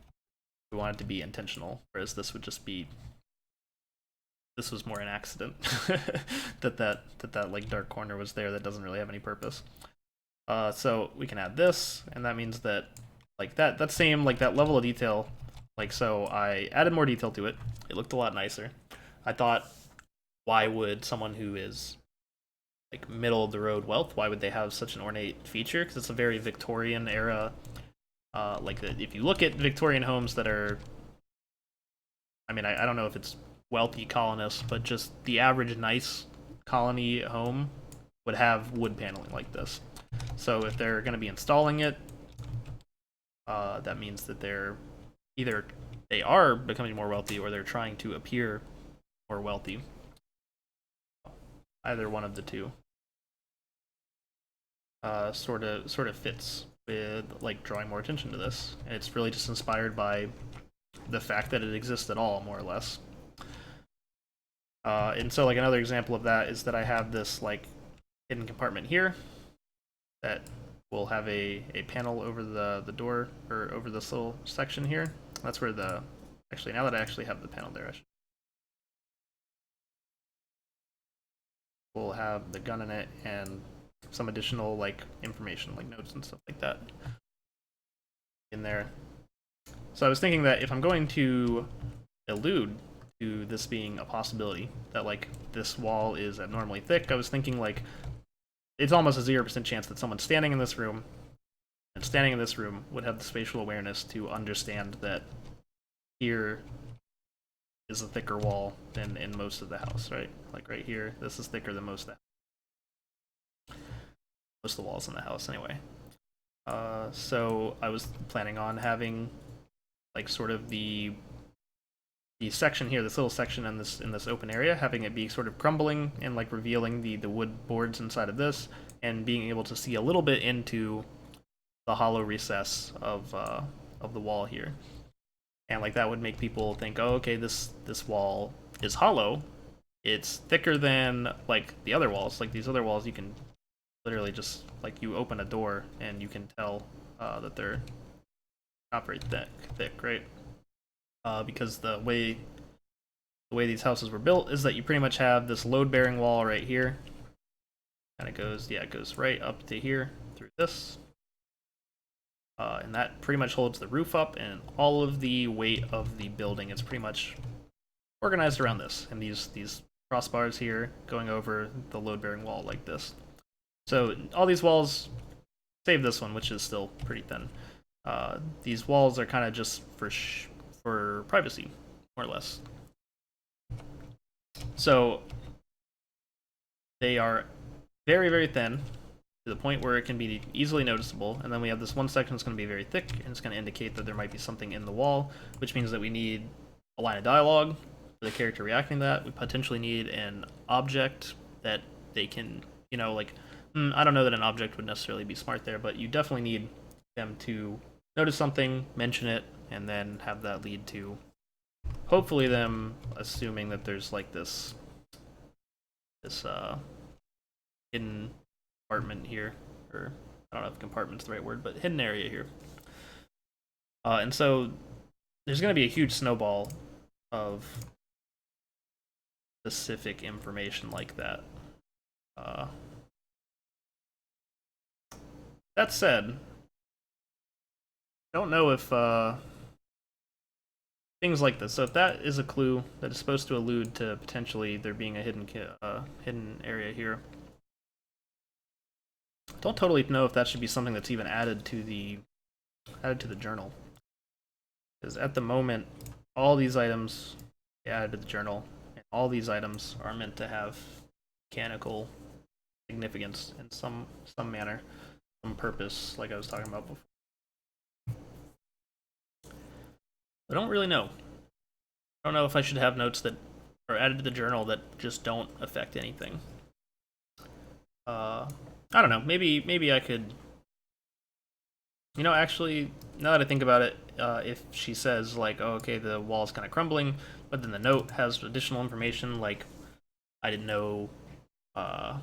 we want it to be intentional, whereas this would just be, this was more an accident that like dark corner was there that doesn't really have any purpose. So we can add this, and that means that like that same like that level of detail, like so I added more detail to it. It looked a lot nicer. I thought, why would someone who is like middle of the road wealth, why would they have such an ornate feature? Because it's a very Victorian era. If you look at Victorian homes that are, I mean, I don't know if it's wealthy colonists, but just the average nice colony home would have wood paneling like this. So if they're going to be installing it, that means that they're either they are becoming more wealthy or they're trying to appear more wealthy. Either one of the two sort of fits with like drawing more attention to this. And it's really just inspired by the fact that it exists at all, more or less. And so like another example of that is that I have this like hidden compartment here that will have a panel over the door, or over this little section here. That's where the, actually now that I actually have the panel there, we'll have the gun in it and some additional like information like notes and stuff like that in there. So I was thinking that if I'm going to allude to this being a possibility, that like this wall is abnormally thick, I was thinking like it's almost a 0% chance that someone standing in this room and standing in this room would have the spatial awareness to understand that here is a thicker wall than in most of the house, right? Like right here, this is thicker than most of the walls in the house anyway. So I was planning on having like sort of the section here, this little section in this open area, having it be sort of crumbling and like revealing the wood boards inside of this, and being able to see a little bit into the hollow recess of the wall here. And like that would make people think, oh, okay, this wall is hollow. It's thicker than like the other walls. Like these other walls, you can literally just like you open a door and you can tell that they're not very thick, right? Because the way these houses were built is that you pretty much have this load-bearing wall right here. And it goes right up to here through this. And that pretty much holds the roof up, and all of the weight of the building is pretty much organized around this. And these crossbars here going over the load-bearing wall like this. So all these walls, save this one, which is still pretty thin. These walls are kind of just for privacy, more or less. So they are very, very thin to the point where it can be easily noticeable. And then we have this one section that's going to be very thick, and it's going to indicate that there might be something in the wall, which means that we need a line of dialogue for the character reacting to that. We potentially need an object that they can, you know, like, I don't know that an object would necessarily be smart there, but you definitely need them to notice something, mention it, and then have that lead to hopefully them assuming that there's like this hidden compartment here, or I don't know if compartment's the right word, but hidden area here. And so there's going to be a huge snowball of specific information like that. That said, I don't know if things like this. So if that is a clue that is supposed to allude to potentially there being a hidden area here, I don't totally know if that should be something that's even added to the journal. Because at the moment, all these items added to the journal, and all these items are meant to have mechanical significance in some manner, some purpose, like I was talking about before. I don't really know. I don't know if I should have notes that are added to the journal that just don't affect anything. I don't know. Maybe I could. You know, actually, now that I think about it, if she says like, "Oh, okay, the wall's kind of crumbling," but then the note has additional information like, "I didn't know," or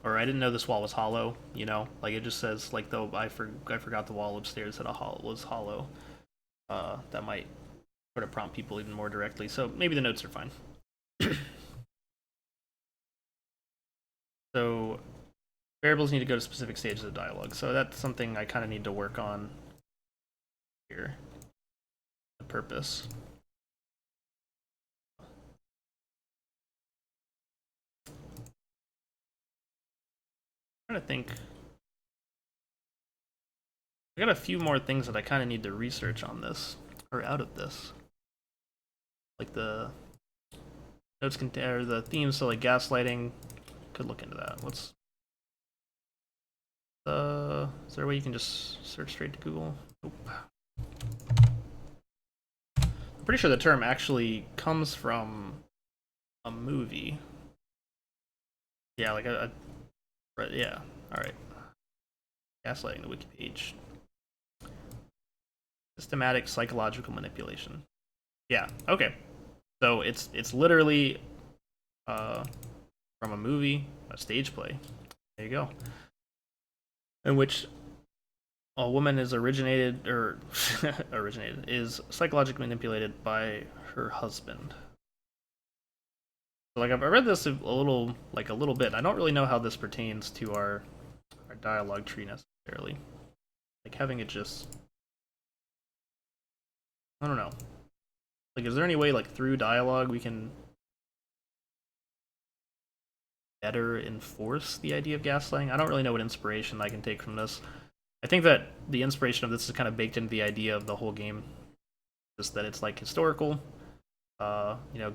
"I didn't know this wall was hollow." You know, like it just says like, "Though I forgot the wall upstairs was hollow." That might sort of prompt people even more directly. So maybe the notes are fine. So variables need to go to specific stages of dialogue. So that's something I kind of need to work on here. The purpose. I'm trying to think. I got a few more things that I kind of need to research on this, or out of this. like the notes contain or the themes, so like gaslighting. Could look into that. What's is there a way you can just search straight to Google? Nope. I'm pretty sure the term actually comes from a movie. Yeah, like yeah. All right. Gaslighting, the wiki page. Systematic psychological manipulation. Yeah. Okay. So it's literally from a movie, a stage play. There you go. In which a woman is originated or originated is psychologically manipulated by her husband. So, like I've read this a little bit. I don't really know how this pertains to our dialogue tree necessarily. Like having it just, I don't know. Like, is there any way like through dialogue we can better enforce the idea of gaslighting? I don't really know what inspiration I can take from this. I think that the inspiration of this is kind of baked into the idea of the whole game, just that it's like historical.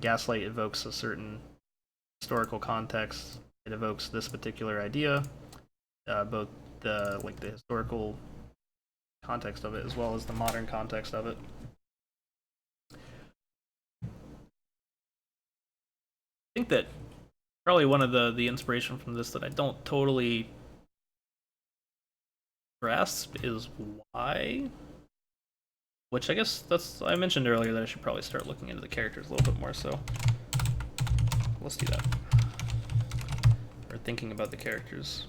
Gaslight evokes a certain historical context. It evokes this particular idea, both the historical context of it as well as the modern context of it. I think that probably one of the inspiration from this that I don't totally grasp is why. Which I guess I mentioned earlier that I should probably start looking into the characters a little bit more, so let's do that. Or thinking about the characters.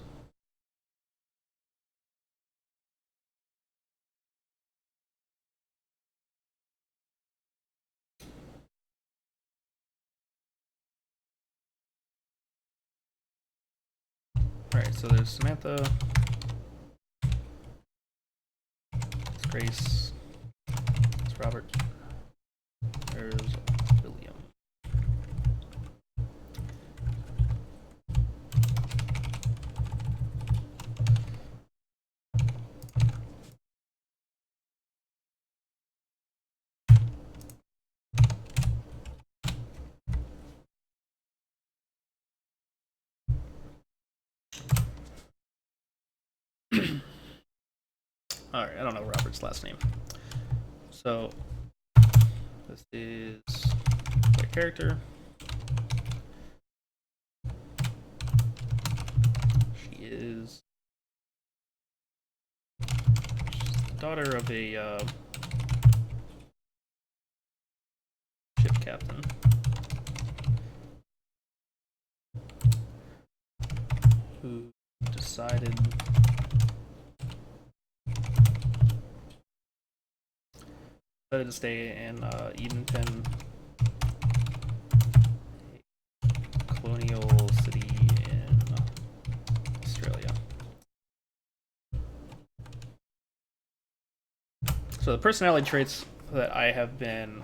Alright, so there's Samantha. It's Grace. It's Robert. There's William. Alright, I don't know Robert's last name. So, this is their character. She's the daughter of a ship captain who decided to stay in Edenton, a colonial city in Australia. So the personality traits that I have been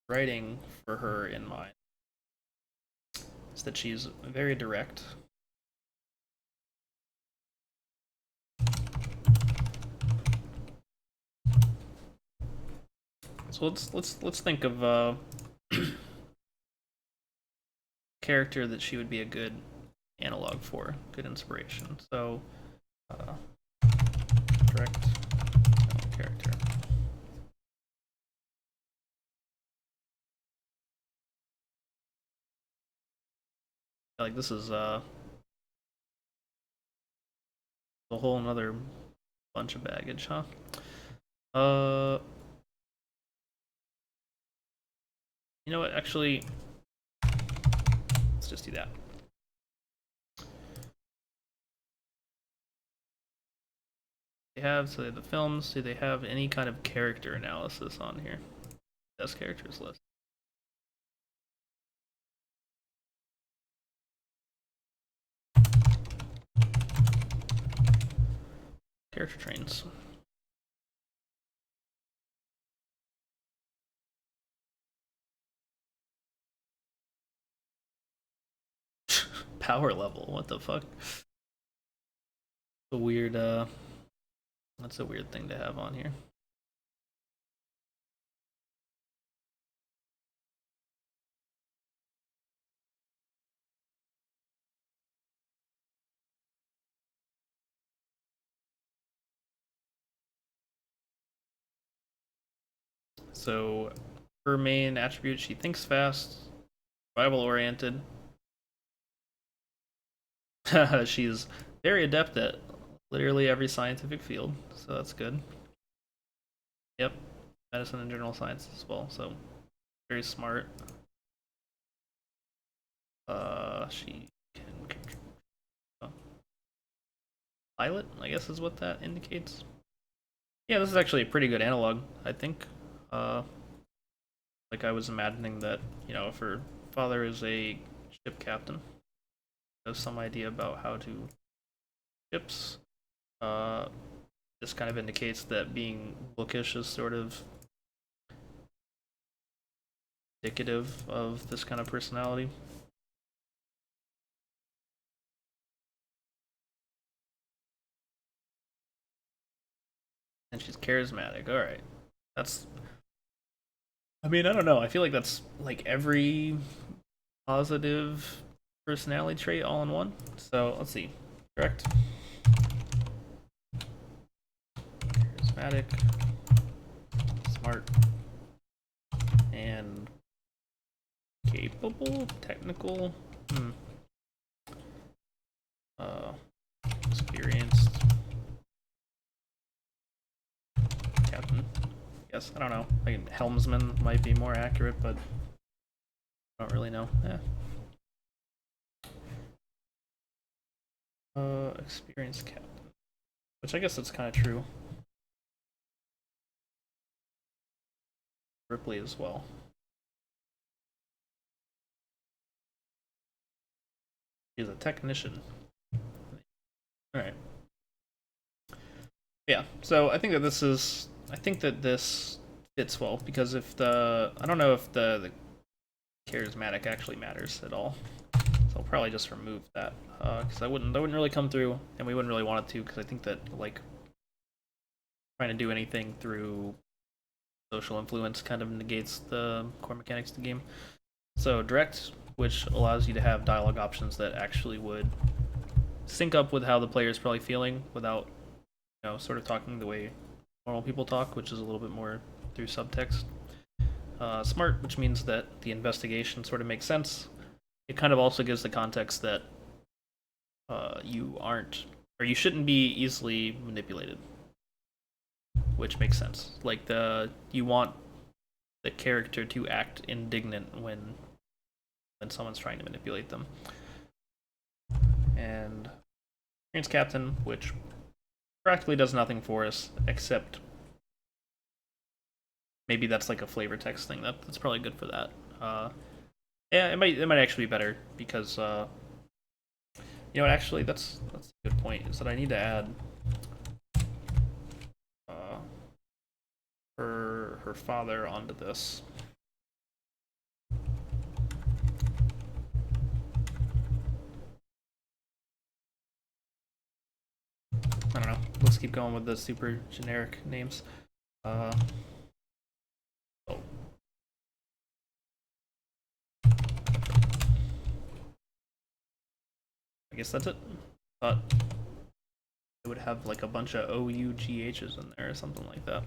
writing for her in mind is that she's very direct. So let's think of a character that she would be a good analog for, good inspiration. So direct character. Like this is a whole another bunch of baggage, huh? You know what? Actually, let's just do that. They have the films. Do they have any kind of character analysis on here? Best characters list. Character trains. Power level. What the fuck? A weird. That's a weird thing to have on here. So her main attribute, she thinks fast, Bible oriented. She's very adept at literally every scientific field, so that's good. Yep, medicine and general science as well, so very smart. She can pilot, I guess is what that indicates. Yeah, this is actually a pretty good analog, I think. Uh, like I was imagining that, you know, if her father is a ship captain, has some idea about how to ships. Uh, this kind of indicates that being bookish is sort of indicative of this kind of personality. And she's charismatic. All right, that's. I mean, I don't know. I feel like that's like every positive personality trait all in one. So let's see. Correct. Charismatic, smart, and capable, technical, uh, experienced, captain. Yes, I don't know. Like helmsman might be more accurate, but I don't really know. Experienced captain, which I guess that's kind of true. Ripley as well. He's a technician. All right. Yeah. So I think that this is. I think that this fits well because if the I don't know if the charismatic actually matters at all. So I'll probably just remove that because that wouldn't really come through, and we wouldn't really want it to because I think that like trying to do anything through social influence kind of negates the core mechanics of the game. So direct, which allows you to have dialogue options that actually would sync up with how the player is probably feeling without, you know, sort of talking the way normal people talk, which is a little bit more through subtext. Smart, which means that the investigation sort of makes sense. It kind of also gives the context that you aren't, or you shouldn't be easily manipulated, which makes sense. Like you want the character to act indignant when someone's trying to manipulate them. And experienced captain, which practically does nothing for us except maybe that's like a flavor text thing. That's probably good for that. Yeah, it might actually be better because you know what? Actually, that's a good point. Is that I need to add her father onto this. I don't know. Let's keep going with the super generic names. Oh. I guess that's it. Thought it would have like a bunch of OUGHs in there or something like that.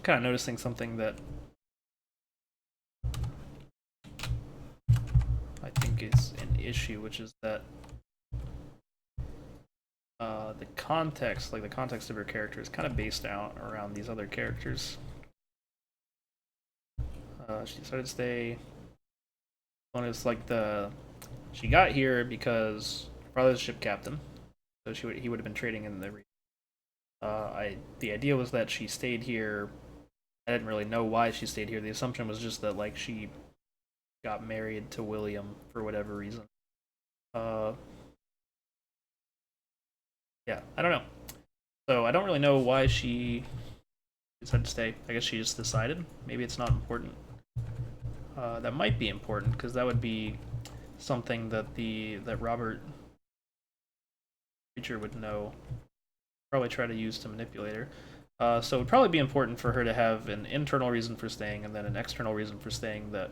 Kind of noticing something that I think is an issue, which is that the context, like the context of her character, is kind of based out around these other characters. She decided to stay. One is like she got here because her father's a ship captain, so he would have been trading in the. The idea was that she stayed here. I didn't really know why she stayed here. The assumption was just that like she got married to William for whatever reason. Yeah, I don't know. So I don't really know why she decided to stay. I guess she just decided. Maybe it's not important. that might be important because that would be something that Robert Preacher would know. Probably try to use to manipulate her. So it would probably be important for her to have an internal reason for staying and then an external reason for staying that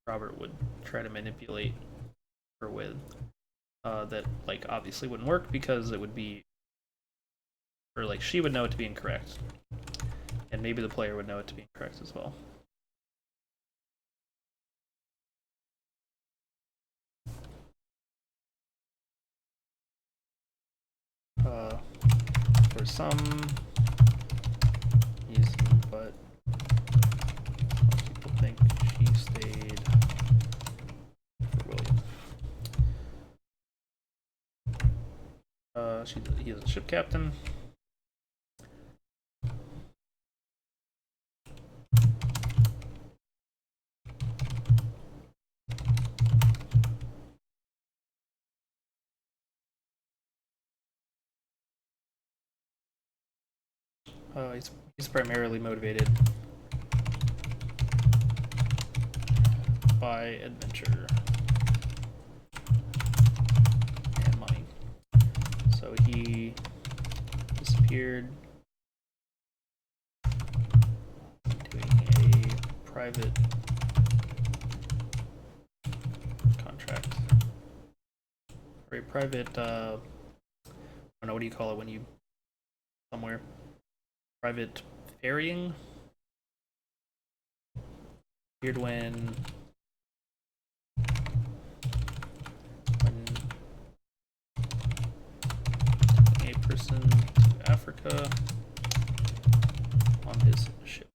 Robert would try to manipulate her with. That like obviously wouldn't work because it would be, or like she would know it to be incorrect, and maybe the player would know it to be incorrect as well. For some reason, but most people think she stayed for William. He is a ship captain. He's primarily motivated by adventure and money. So he disappeared doing a private contract. Or a private, I don't know, what do you call it when you somewhere? Private ferrying? Appeared when a person to Africa on his ship.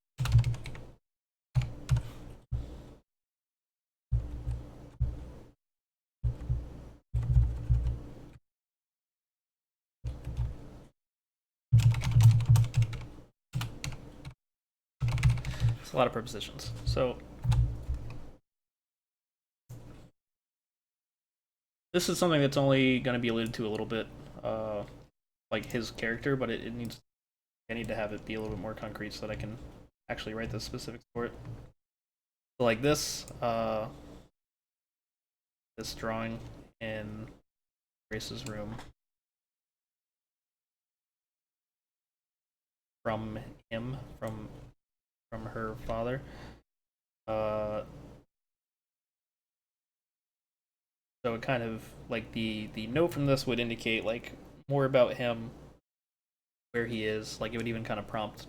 It's a lot of prepositions. So this is something that's only going to be alluded to a little bit, like his character, but it needs. I need to have it be a little bit more concrete so that I can actually write the specifics for it. So like this drawing in Grace's room from him, from her father. So it kind of like the note from this would indicate like more about him, where he is. Like it would even kind of prompt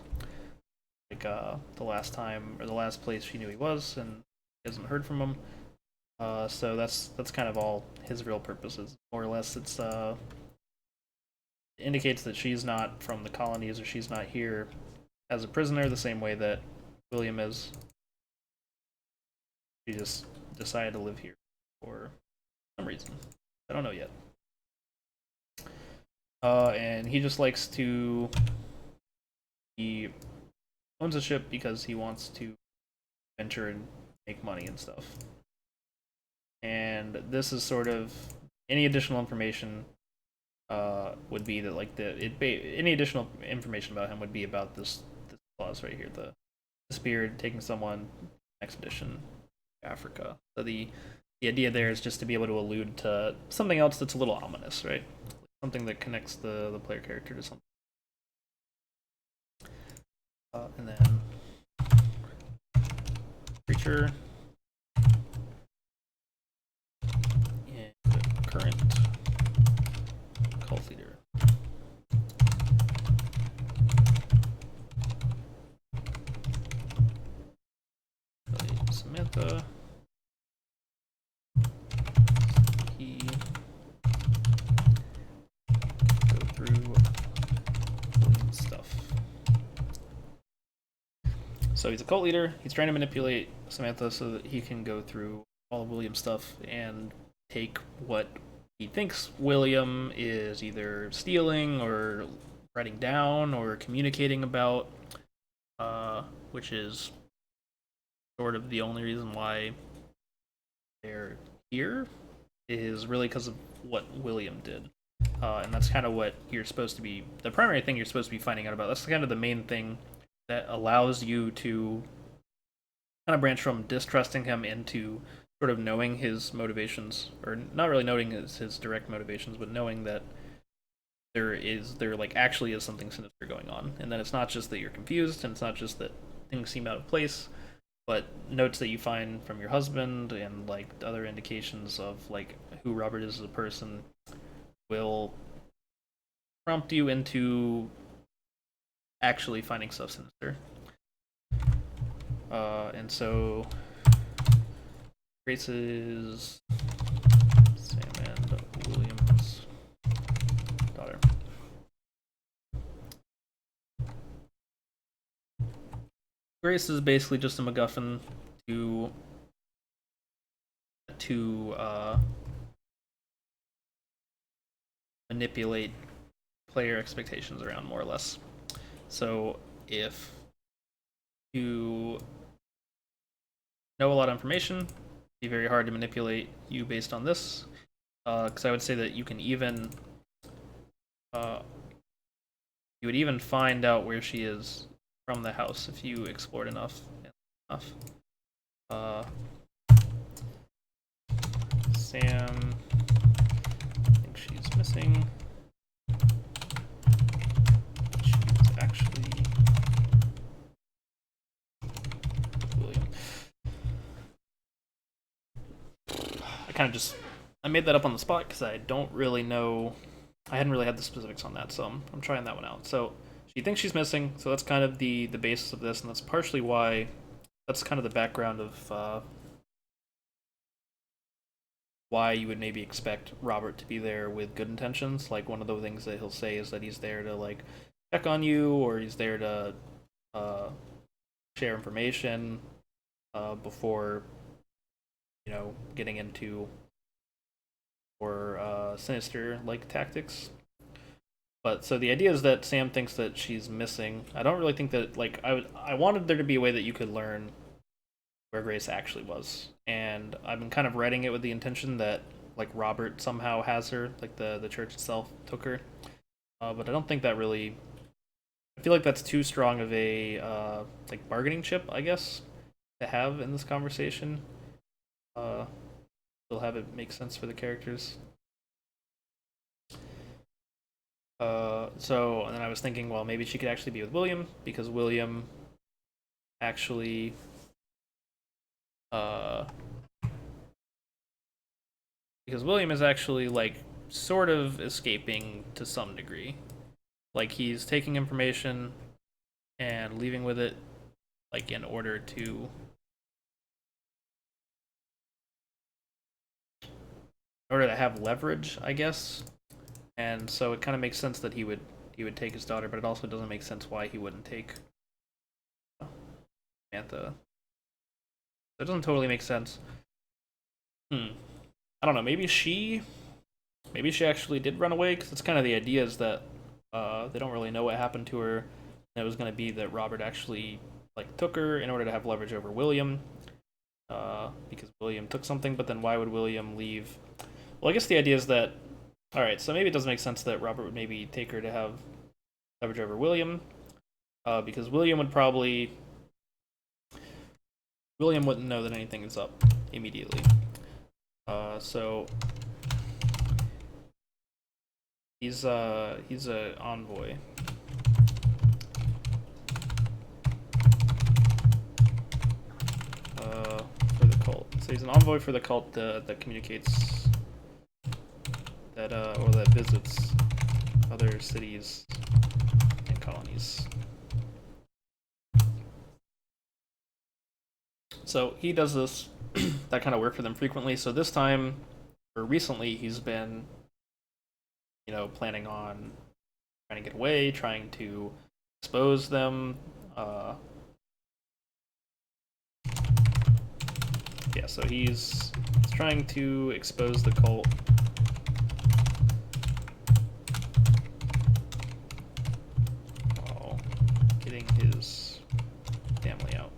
like the last time or the last place she knew he was, and hasn't heard from him. So that's kind of all his real purposes, more or less. It's it indicates that she's not from the colonies or she's not here as a prisoner the same way that William is. She just decided to live here for some reason. I don't know yet. And he just likes to. He owns a ship because he wants to venture and make money and stuff. And this is sort of any additional information would be that like any additional information about him would be about this clause right here, the disappeared, taking someone expedition to Africa. So the idea there is just to be able to allude to something else that's a little ominous, right? Something that connects the player character to something. And then creature and current cult leader. Samantha. He go through stuff. So he's a cult leader. He's trying to manipulate Samantha so that he can go through all of William's stuff and take what he thinks William is either stealing or writing down or communicating about, which is sort of the only reason why they're here is really because of what William did. And that's kind of what you're supposed to be, the primary thing you're supposed to be finding out about. That's kind of the main thing that allows you to kind of branch from distrusting him into sort of knowing his motivations, or not really knowing his direct motivations, but knowing that there like actually is something sinister going on, and then it's not just that you're confused, and it's not just that things seem out of place, but notes that you find from your husband and like other indications of like who Robert is as a person will prompt you into actually finding stuff sinister. And so Grace's Sam and William's daughter. Grace is basically just a MacGuffin to manipulate player expectations around, more or less. So if you know a lot of information, it'd be very hard to manipulate you based on this. Because I would say that you can even you would even find out where she is from the house if you explored enough. Sam, I think she's missing. She's actually William. I made that up on the spot because I don't really know. I hadn't really had the specifics on that, so I'm trying that one out. So she thinks she's missing, so that's kind of the basis of this, and that's partially why. That's kind of the background of why you would maybe expect Robert to be there with good intentions. Like, one of the things that he'll say is that he's there to like check on you, or he's there to share information before getting into or sinister like tactics. But so the idea is that Sam thinks that she's missing. I don't really think that, like, I wanted there to be a way that you could learn where Grace actually was, and I've been kind of writing it with the intention that like Robert somehow has her, like the church itself took her. But I don't think that really. I feel like that's too strong of a like bargaining chip, I guess, to have in this conversation. Still have it make sense for the characters. So, and then I was thinking, well, maybe she could actually be with William, because William actually because William is actually like sort of escaping to some degree. Like, he's taking information and leaving with it, like in order to have leverage, I guess. And so it kind of makes sense that he would take his daughter, but it also doesn't make sense why he wouldn't take Samantha. It doesn't totally make sense. I don't know. Maybe she actually did run away, because it's kind of the idea is that they don't really know what happened to her. And it was going to be that Robert actually like took her in order to have leverage over William, because William took something. But then why would William leave? Well, I guess the idea is that, all right, so maybe it doesn't make sense that Robert would maybe take her to have leverage over William, because William wouldn't know that anything is up immediately. So he's a envoy. For the cult. So he's an envoy for the cult that communicates that or that visits other cities and colonies. So he does this that kind of work for them frequently. So this time, or recently, he's been, planning on trying to get away, trying to expose them. Yeah, so he's trying to expose the cult. While getting his family out.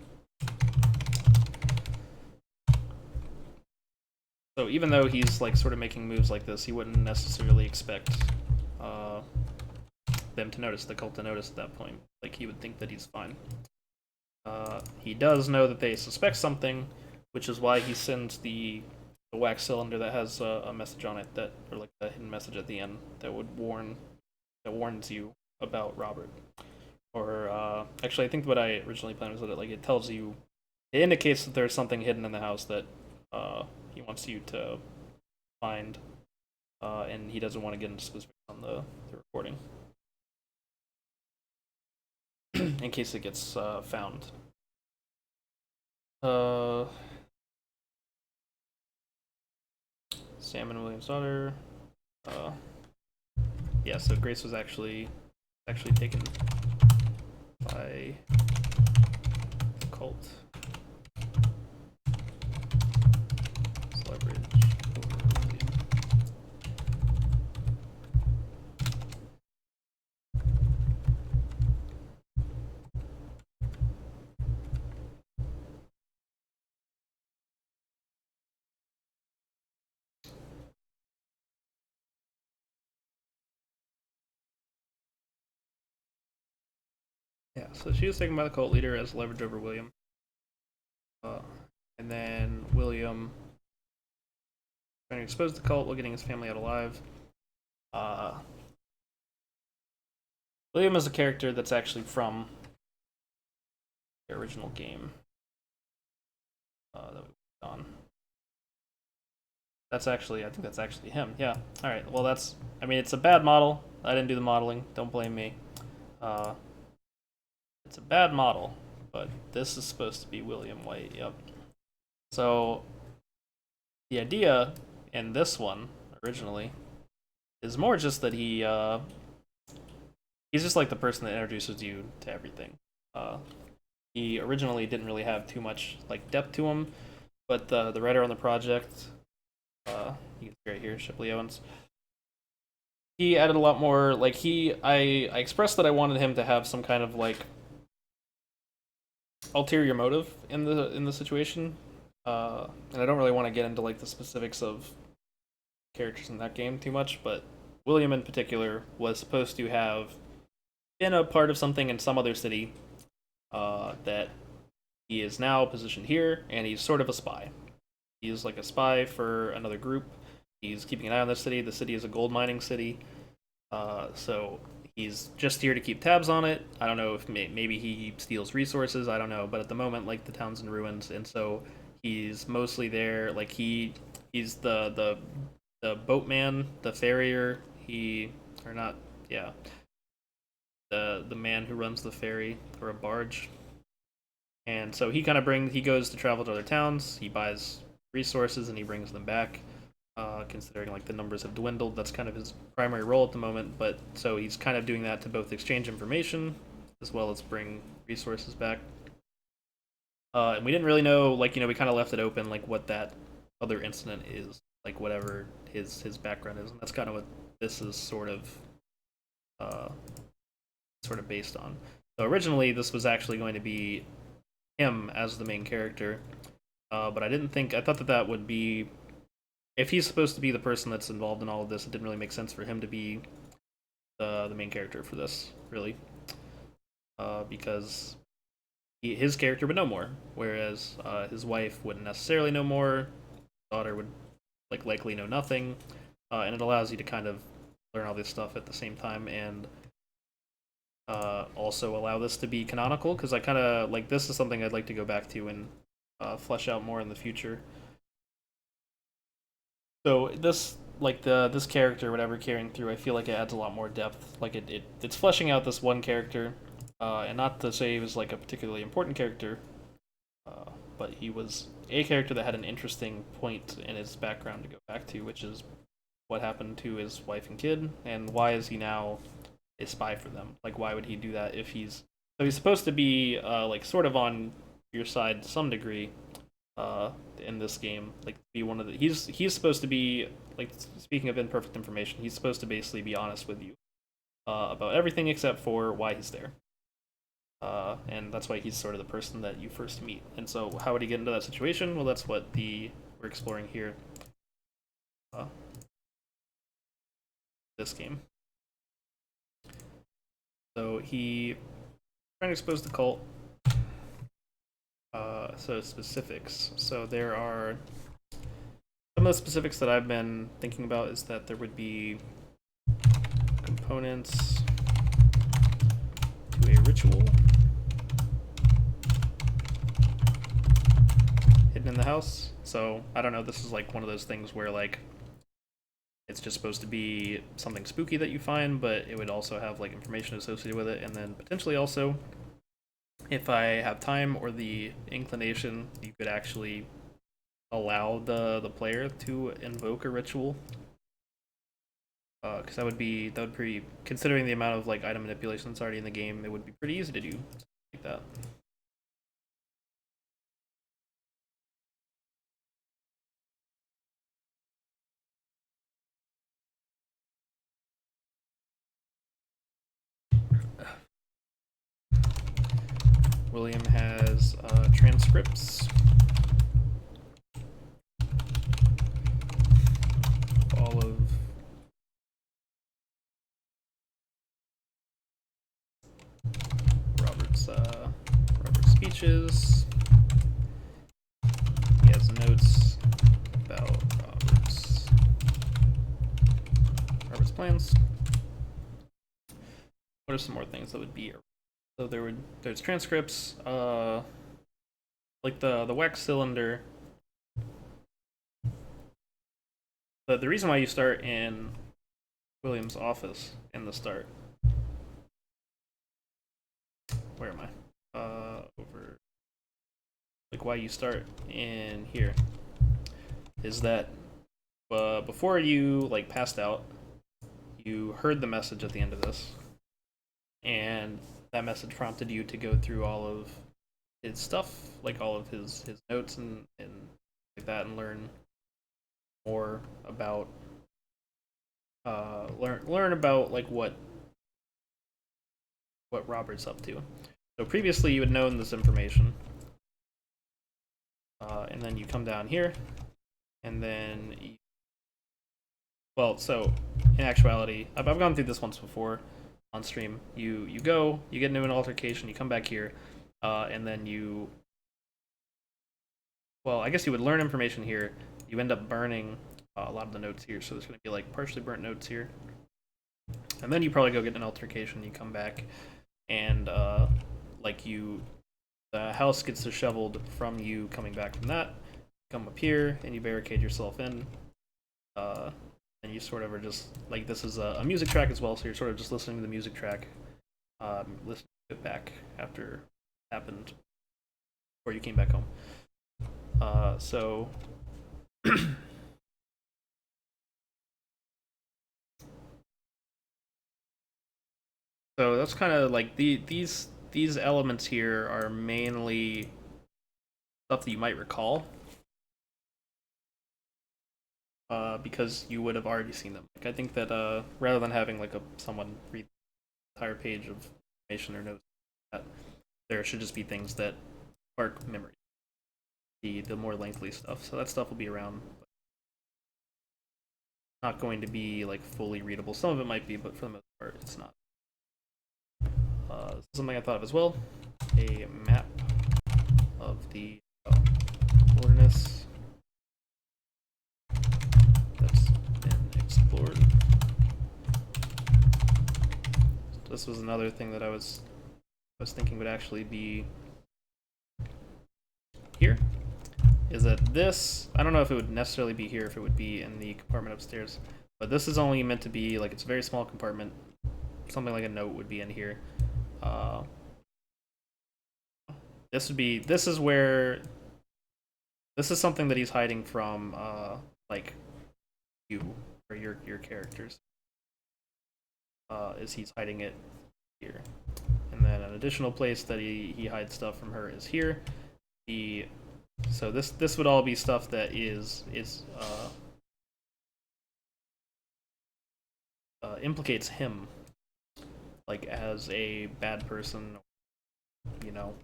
So even though he's like sort of making moves like this, he wouldn't necessarily expect them to notice, the cult to notice at that point. Like, he would think that he's fine. He does know that they suspect something, which is why he sends the wax cylinder that has a message on it that, or like a hidden message at the end that warns you about Robert. Or actually, I think what I originally planned was that it tells you, it indicates that there's something hidden in the house that he wants you to find, and he doesn't want to get into specifics on the recording in case it gets found. Sam and William's daughter. Uh, yeah, so Grace was actually taken by the cult. Leverage over William. Yeah, so she was taken by the cult leader as leverage over William. And then William trying to expose the cult while getting his family out alive. William is a character that's actually from the original game that we worked on. That's actually, I think that's actually him. Yeah. All right. Well, I mean, it's a bad model. I didn't do the modeling. Don't blame me. It's a bad model, but this is supposed to be William White. Yep. So the idea in this one originally is more just that he's just like the person that introduces you to everything. He originally didn't really have too much like depth to him, but the writer on the project, you can see right here, Shipley Owens, he added a lot more. Like I expressed that I wanted him to have some kind of like ulterior motive in the situation, and I don't really want to get into like the specifics of characters in that game too much, but William in particular was supposed to have been a part of something in some other city that he is now positioned here, and he's sort of a spy. He's like a spy for another group. He's keeping an eye on the city. The city is a gold mining city, so he's just here to keep tabs on it. I don't know if maybe he steals resources. I don't know, but at the moment, like the town's in ruins, and so he's mostly there. Like he's the boatman, the farrier. Or not, yeah, the man who runs the ferry or a barge. And so he goes to travel to other towns. He buys resources and he brings them back. Considering like the numbers have dwindled, that's kind of his primary role at the moment. But so he's kind of doing that to both exchange information as well as bring resources back. And we didn't really know, like we kind of left it open, like what that other incident is, like whatever his background is, and that's kind of what this is uh, sort of based on. So originally, this was actually going to be him as the main character, but I thought that that would be, if he's supposed to be the person that's involved in all of this, it didn't really make sense for him to be the main character for this, really, because his character would know more, whereas his wife wouldn't necessarily know more. His daughter would like likely know nothing, and it allows you to kind of learn all this stuff at the same time and also allow this to be canonical, because I kind of like, this is something I'd like to go back to and flesh out more in the future. So this this character, whatever carrying through, I feel like it adds a lot more depth. Like it's fleshing out this one character, and not to say he was like a particularly important character, but he was a character that had an interesting point in his background to go back to, which is what happened to his wife and kid, and why is he now a spy for them? Like, why would he do that if he's supposed to be like sort of on your side to some degree in this game, like be one of the he's supposed to be, like, speaking of imperfect information, he's supposed to basically be honest with you about everything except for why he's there. And that's why he's sort of the person that you first meet. And so, how would he get into that situation? Well, that's what we're exploring here. Uh, this game. So he trying to expose the cult. So specifics. So there are some of the specifics that I've been thinking about is that there would be components to a ritual hidden in the house. So I don't know, this is like one of those things where like it's just supposed to be something spooky that you find, but it would also have like information associated with it, and then potentially also, if I have time or the inclination, you could actually allow the player to invoke a ritual. Because that would be considering the amount of like item manipulation that's already in the game, it would be pretty easy to do like that. William has transcripts. All of Robert's speeches. He has notes about Robert's plans. What are some more things that would be? So there's transcripts, like the wax cylinder. But the reason why you start in William's office in the start. Where am I? Over. Like why you start in here is that before you like passed out, you heard the message at the end of this, and that message prompted you to go through all of his stuff, like all of his notes and like that, and learn more about learn about like what Robert's up to. So previously you had known this information, and then you come down here, and then well, so in actuality, I've gone through this once before on stream. You go, you get into an altercation, you come back here, and then you, well, I guess you would learn information here. You end up burning a lot of the notes here, so there's going to be like partially burnt notes here. And then you probably go get an altercation, you come back, and like the house gets disheveled from you coming back from that. You come up here, and you barricade yourself in. And you sort of are just, like, this is a music track as well, so you're sort of just listening to the music track, listening to it back after it happened, before you came back home. So so that's kind of like these elements here are mainly stuff that you might recall, because you would have already seen them. Like I think that rather than having like someone read the entire page of information or notes, that there should just be things that spark memory. The more lengthy stuff. So that stuff will be around, but not going to be like fully readable. Some of it might be, but for the most part, it's not. Something I thought of as well: a map of the wilderness that's been explored. This was another thing that I was thinking would actually be here. Is that this, I don't know if it would necessarily be here, if it would be in the compartment upstairs, but this is only meant to be like, it's a very small compartment. Something like a note would be in here. This is something that he's hiding from like you or your characters. Is he's hiding it here. And then an additional place that he hides stuff from her is here. So this would all be stuff that implicates him, like as a bad person, you know,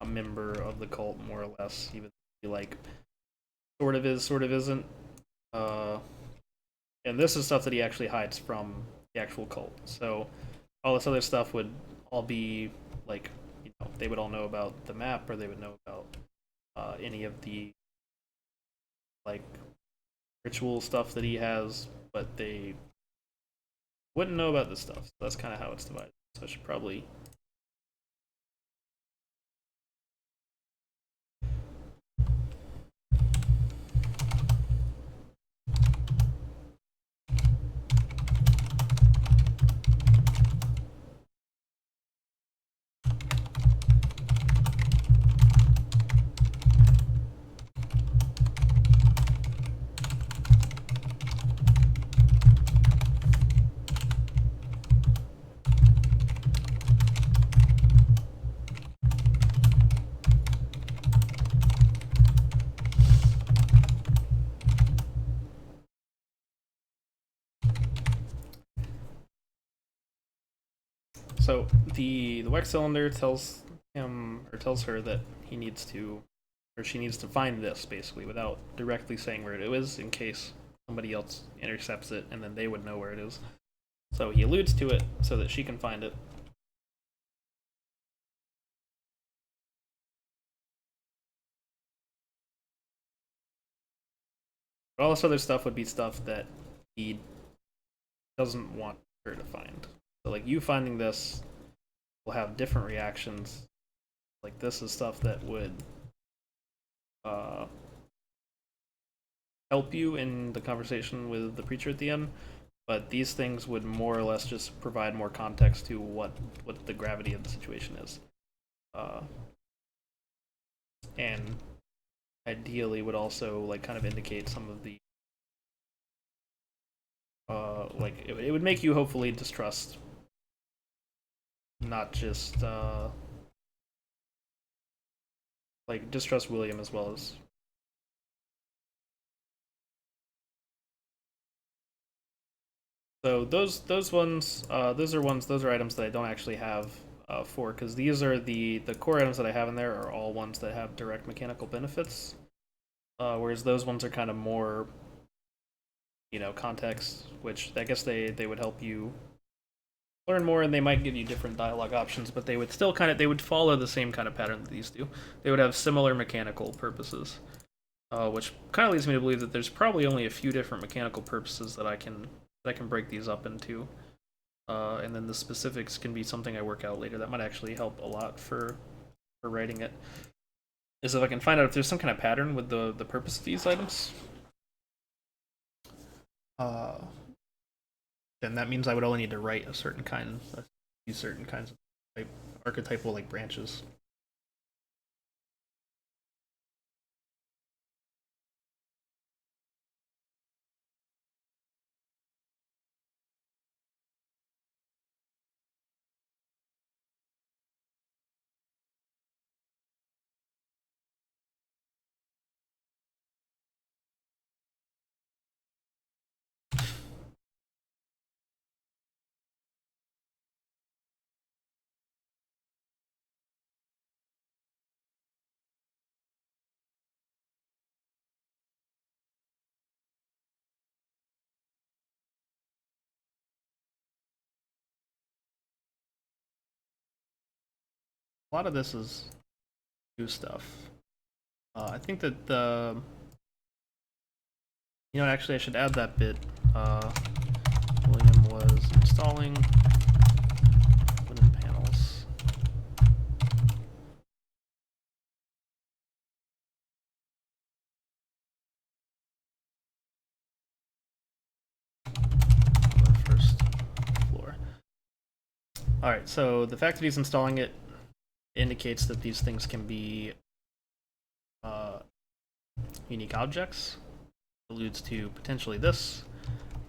a member of the cult, more or less. Even if he like sort of is, sort of isn't. And this is stuff that he actually hides from the actual cult. So all this other stuff would all be like, you know, they would all know about the map, or they would know about any of the like ritual stuff that he has, but they wouldn't know about this stuff. So that's kind of how it's divided. So I should probably So the wax cylinder tells him or tells her that he needs to, or she needs to find this basically without directly saying where it is, in case somebody else intercepts it, and then they would know where it is. So he alludes to it so that she can find it. But all this other stuff would be stuff that he doesn't want her to find. So like you finding this will have different reactions. Like this is stuff that would help you in the conversation with the preacher at the end, but these things would more or less just provide more context to what the gravity of the situation is, and ideally would also like kind of indicate some of the like it would make you hopefully distrust not just like distrust William as well as so those ones those are items that I don't actually have for, because these are the core items that I have in there are all ones that have direct mechanical benefits, whereas those ones are kind of more context, which I guess they would help you learn more, and they might give you different dialogue options, but they would still they would follow the same kind of pattern that these do. They would have similar mechanical purposes, which kind of leads me to believe that there's probably only a few different mechanical purposes that I can break these up into, and then the specifics can be something I work out later. That might actually help a lot for writing it. Is if I can find out if there's some kind of pattern with the purpose of these items. Then that means I would only need to write a certain kind, these certain kinds of archetypal like branches. A lot of this is new stuff. I think that the actually I should add that bit. William was installing wooden panels. On the first floor. Alright, so the fact that he's installing it indicates that these things can be unique objects. Alludes to potentially this.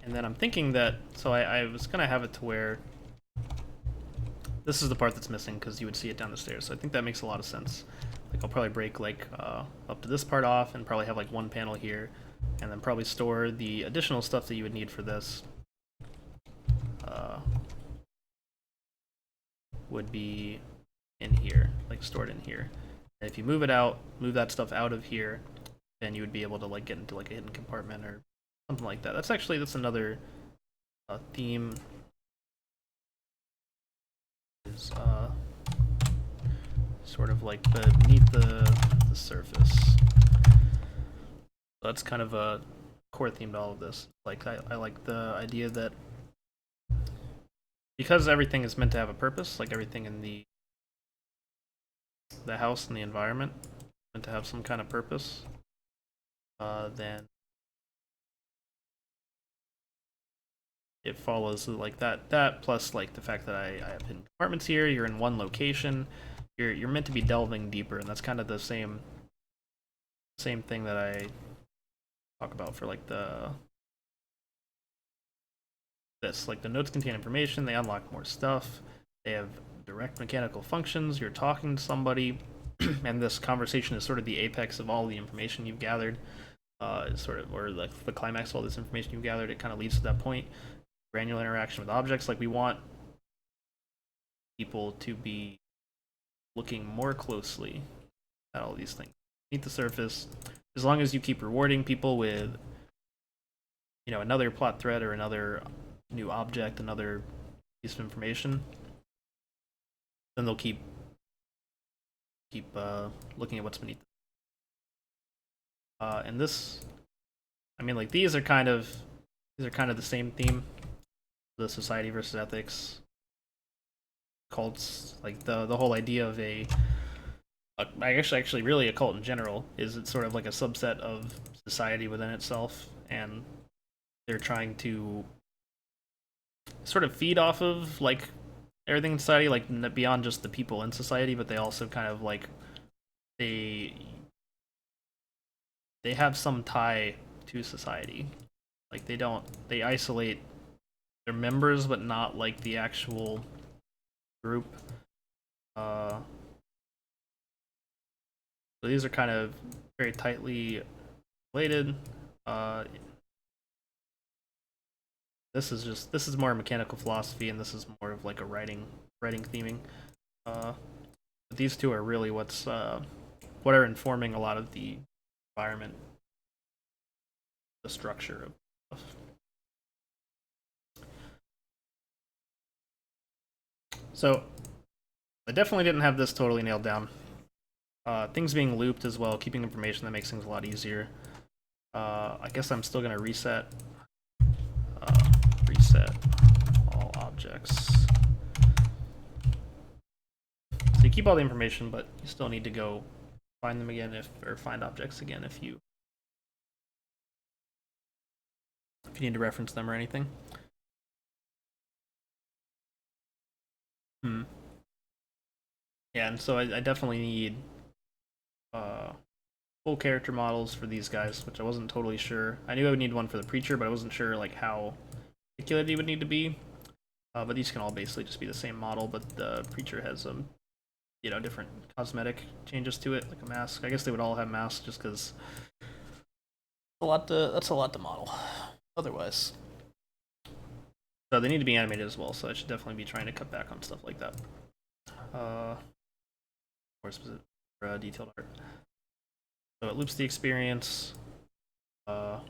And then I'm thinking that, so I was going to have it to where this is the part that's missing because you would see it down the stairs. So I think that makes a lot of sense. Like I'll probably break like up to this part off and probably have like one panel here, and then probably store the additional stuff that you would need for this would be in here, like stored in here. And if you move it out, move that stuff out of here, then you would be able to like get into like a hidden compartment or something like that. That's another theme. Is sort of like beneath the surface. That's kind of a core theme to all of this. Like I like the idea that because everything is meant to have a purpose, like everything in the house and the environment meant to have some kind of purpose, then it follows like that plus like the fact that I have hidden compartments here. You're in one location. You're meant to be delving deeper, and that's kind of the same thing that I talk about for like like the notes contain information. They unlock more stuff. They have direct mechanical functions. You're talking to somebody, and this conversation is sort of the apex of all the information you've gathered. Sort of, or like the climax of all this information you've gathered. It kind of leads to that point. Granular interaction with objects. Like we want people to be looking more closely at all these things beneath the surface. As long as you keep rewarding people with, you know, another plot thread or another new object, another piece of information, then they'll keep looking at what's beneath. And this, I mean, like these are kind of the same theme. The society versus ethics, cults, like the whole idea of actually really a cult in general is it's sort of like a subset of society within itself, and they're trying to sort of feed off of like everything in society, like beyond just the people in society, but they also kind of like they have some tie to society. Like they isolate their members, but not like the actual group. So these are kind of very tightly related. This is more mechanical philosophy, and this is more of like a writing theming. But these two are really what are informing a lot of the environment, the structure of stuff. So I definitely didn't have this totally nailed down. Things being looped as well, keeping information, that makes things a lot easier. I guess I'm still gonna reset all objects. So you keep all the information, but you still need to go find them again or find objects again if you need to reference them or anything. Yeah, and so I definitely need full character models for these guys, which I wasn't totally sure. I knew I would need one for the preacher, but I wasn't sure like how articulate he would need to be. But these can all basically just be the same model, but the preacher has some, you know, different cosmetic changes to it, like a mask. I guess they would all have masks just because that's a lot to model otherwise. So they need to be animated as well, so I should definitely be trying to cut back on stuff like that. More specific detailed art. So it loops the experience. So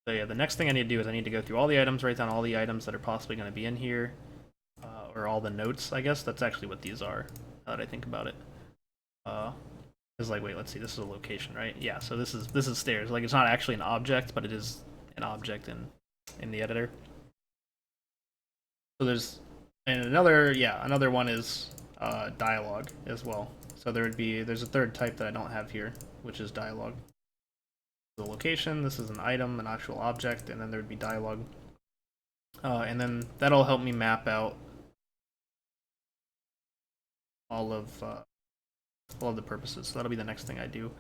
yeah, the next thing I need to do is I need to go through all the items, write down all the items that are possibly going to be in here, or all the notes. I guess that's actually what these are. Now that I think about it, it's like, wait, let's see. This is a location, right? Yeah. So this is stairs. Like it's not actually an object, but it is an object in the editor. So there's another one is dialogue as well. So there's a third type that I don't have here, which is dialogue. The location, this is an item, an actual object, and then there would be dialogue. And then that'll help me map out all of the purposes. So that'll be the next thing I do.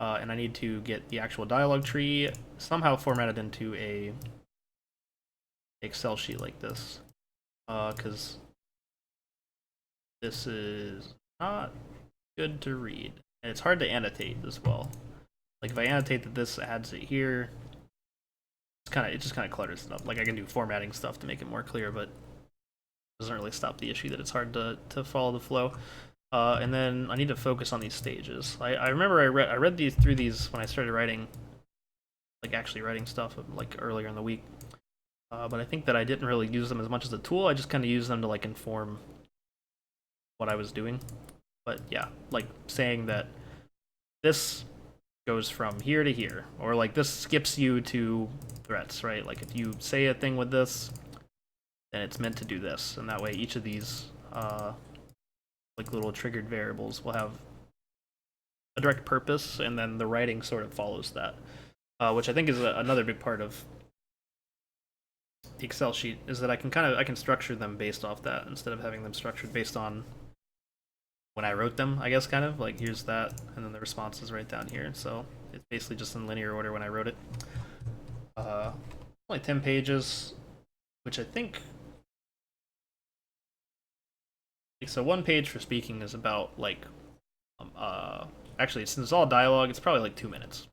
And I need to get the actual dialogue tree somehow formatted into a Excel sheet like this. Because this is not good to read. And it's hard to annotate as well. Like if I annotate that this adds it here, it just kind of clutters it up. Like I can do formatting stuff to make it more clear, but it doesn't really stop the issue that it's hard to follow the flow. And then I need to focus on these stages. I remember I read through these when I started writing, like actually writing stuff like earlier in the week. But I think that I didn't really use them as much as a tool. I just kind of used them to like inform what I was doing. But yeah, like saying that this goes from here to here, or like this skips you to threats, right? Like if you say a thing with this, then it's meant to do this, and that way each of these like little triggered variables will have a direct purpose, and then the writing sort of follows that, which I think is another big part of the Excel sheet is that I can structure them based off that instead of having them structured based on when I wrote them. I guess kind of like here's that, and then the response is right down here. So it's basically just in linear order when I wrote it. Only 10 pages, which I think. So one page for speaking is about like, actually since it's all dialogue, it's probably like 2 minutes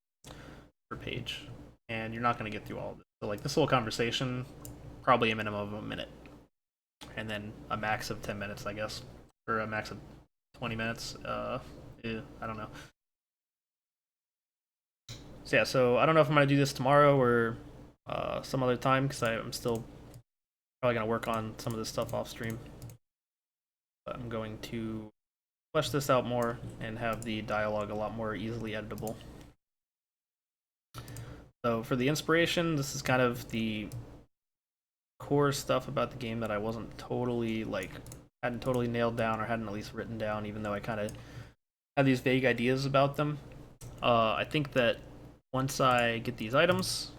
per page, and you're not going to get through all of it. So like this whole conversation, probably a minimum of a minute, and then a max of 10 minutes, I guess, or a max of 20 minutes. I don't know. So yeah, so I don't know if I'm gonna do this tomorrow or some other time because I'm still probably gonna work on some of this stuff off stream. But I'm going to flesh this out more and have the dialogue a lot more easily editable. So for the inspiration, this is kind of the core stuff about the game that I wasn't totally like hadn't totally nailed down or hadn't at least written down, even though I kind of had these vague ideas about them. I think that once I get these items,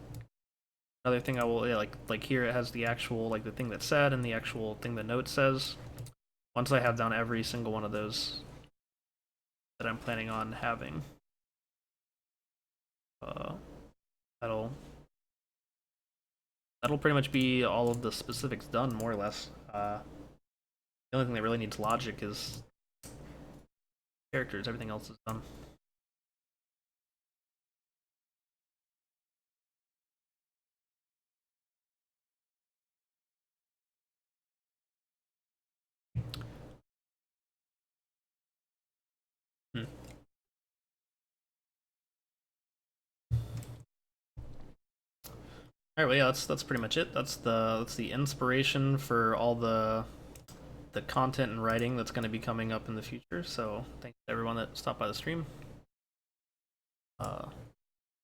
another thing I will like here it has the actual like the thing that's said and the actual thing the note says. Once I have down every single one of those that I'm planning on having, that'll pretty much be all of the specifics done, more or less. The only thing that really needs logic is characters. Everything else is done. Hmm. All right, well, yeah, that's pretty much it. That's the inspiration for all the content and writing that's going to be coming up in the future. So thanks to everyone that stopped by the stream.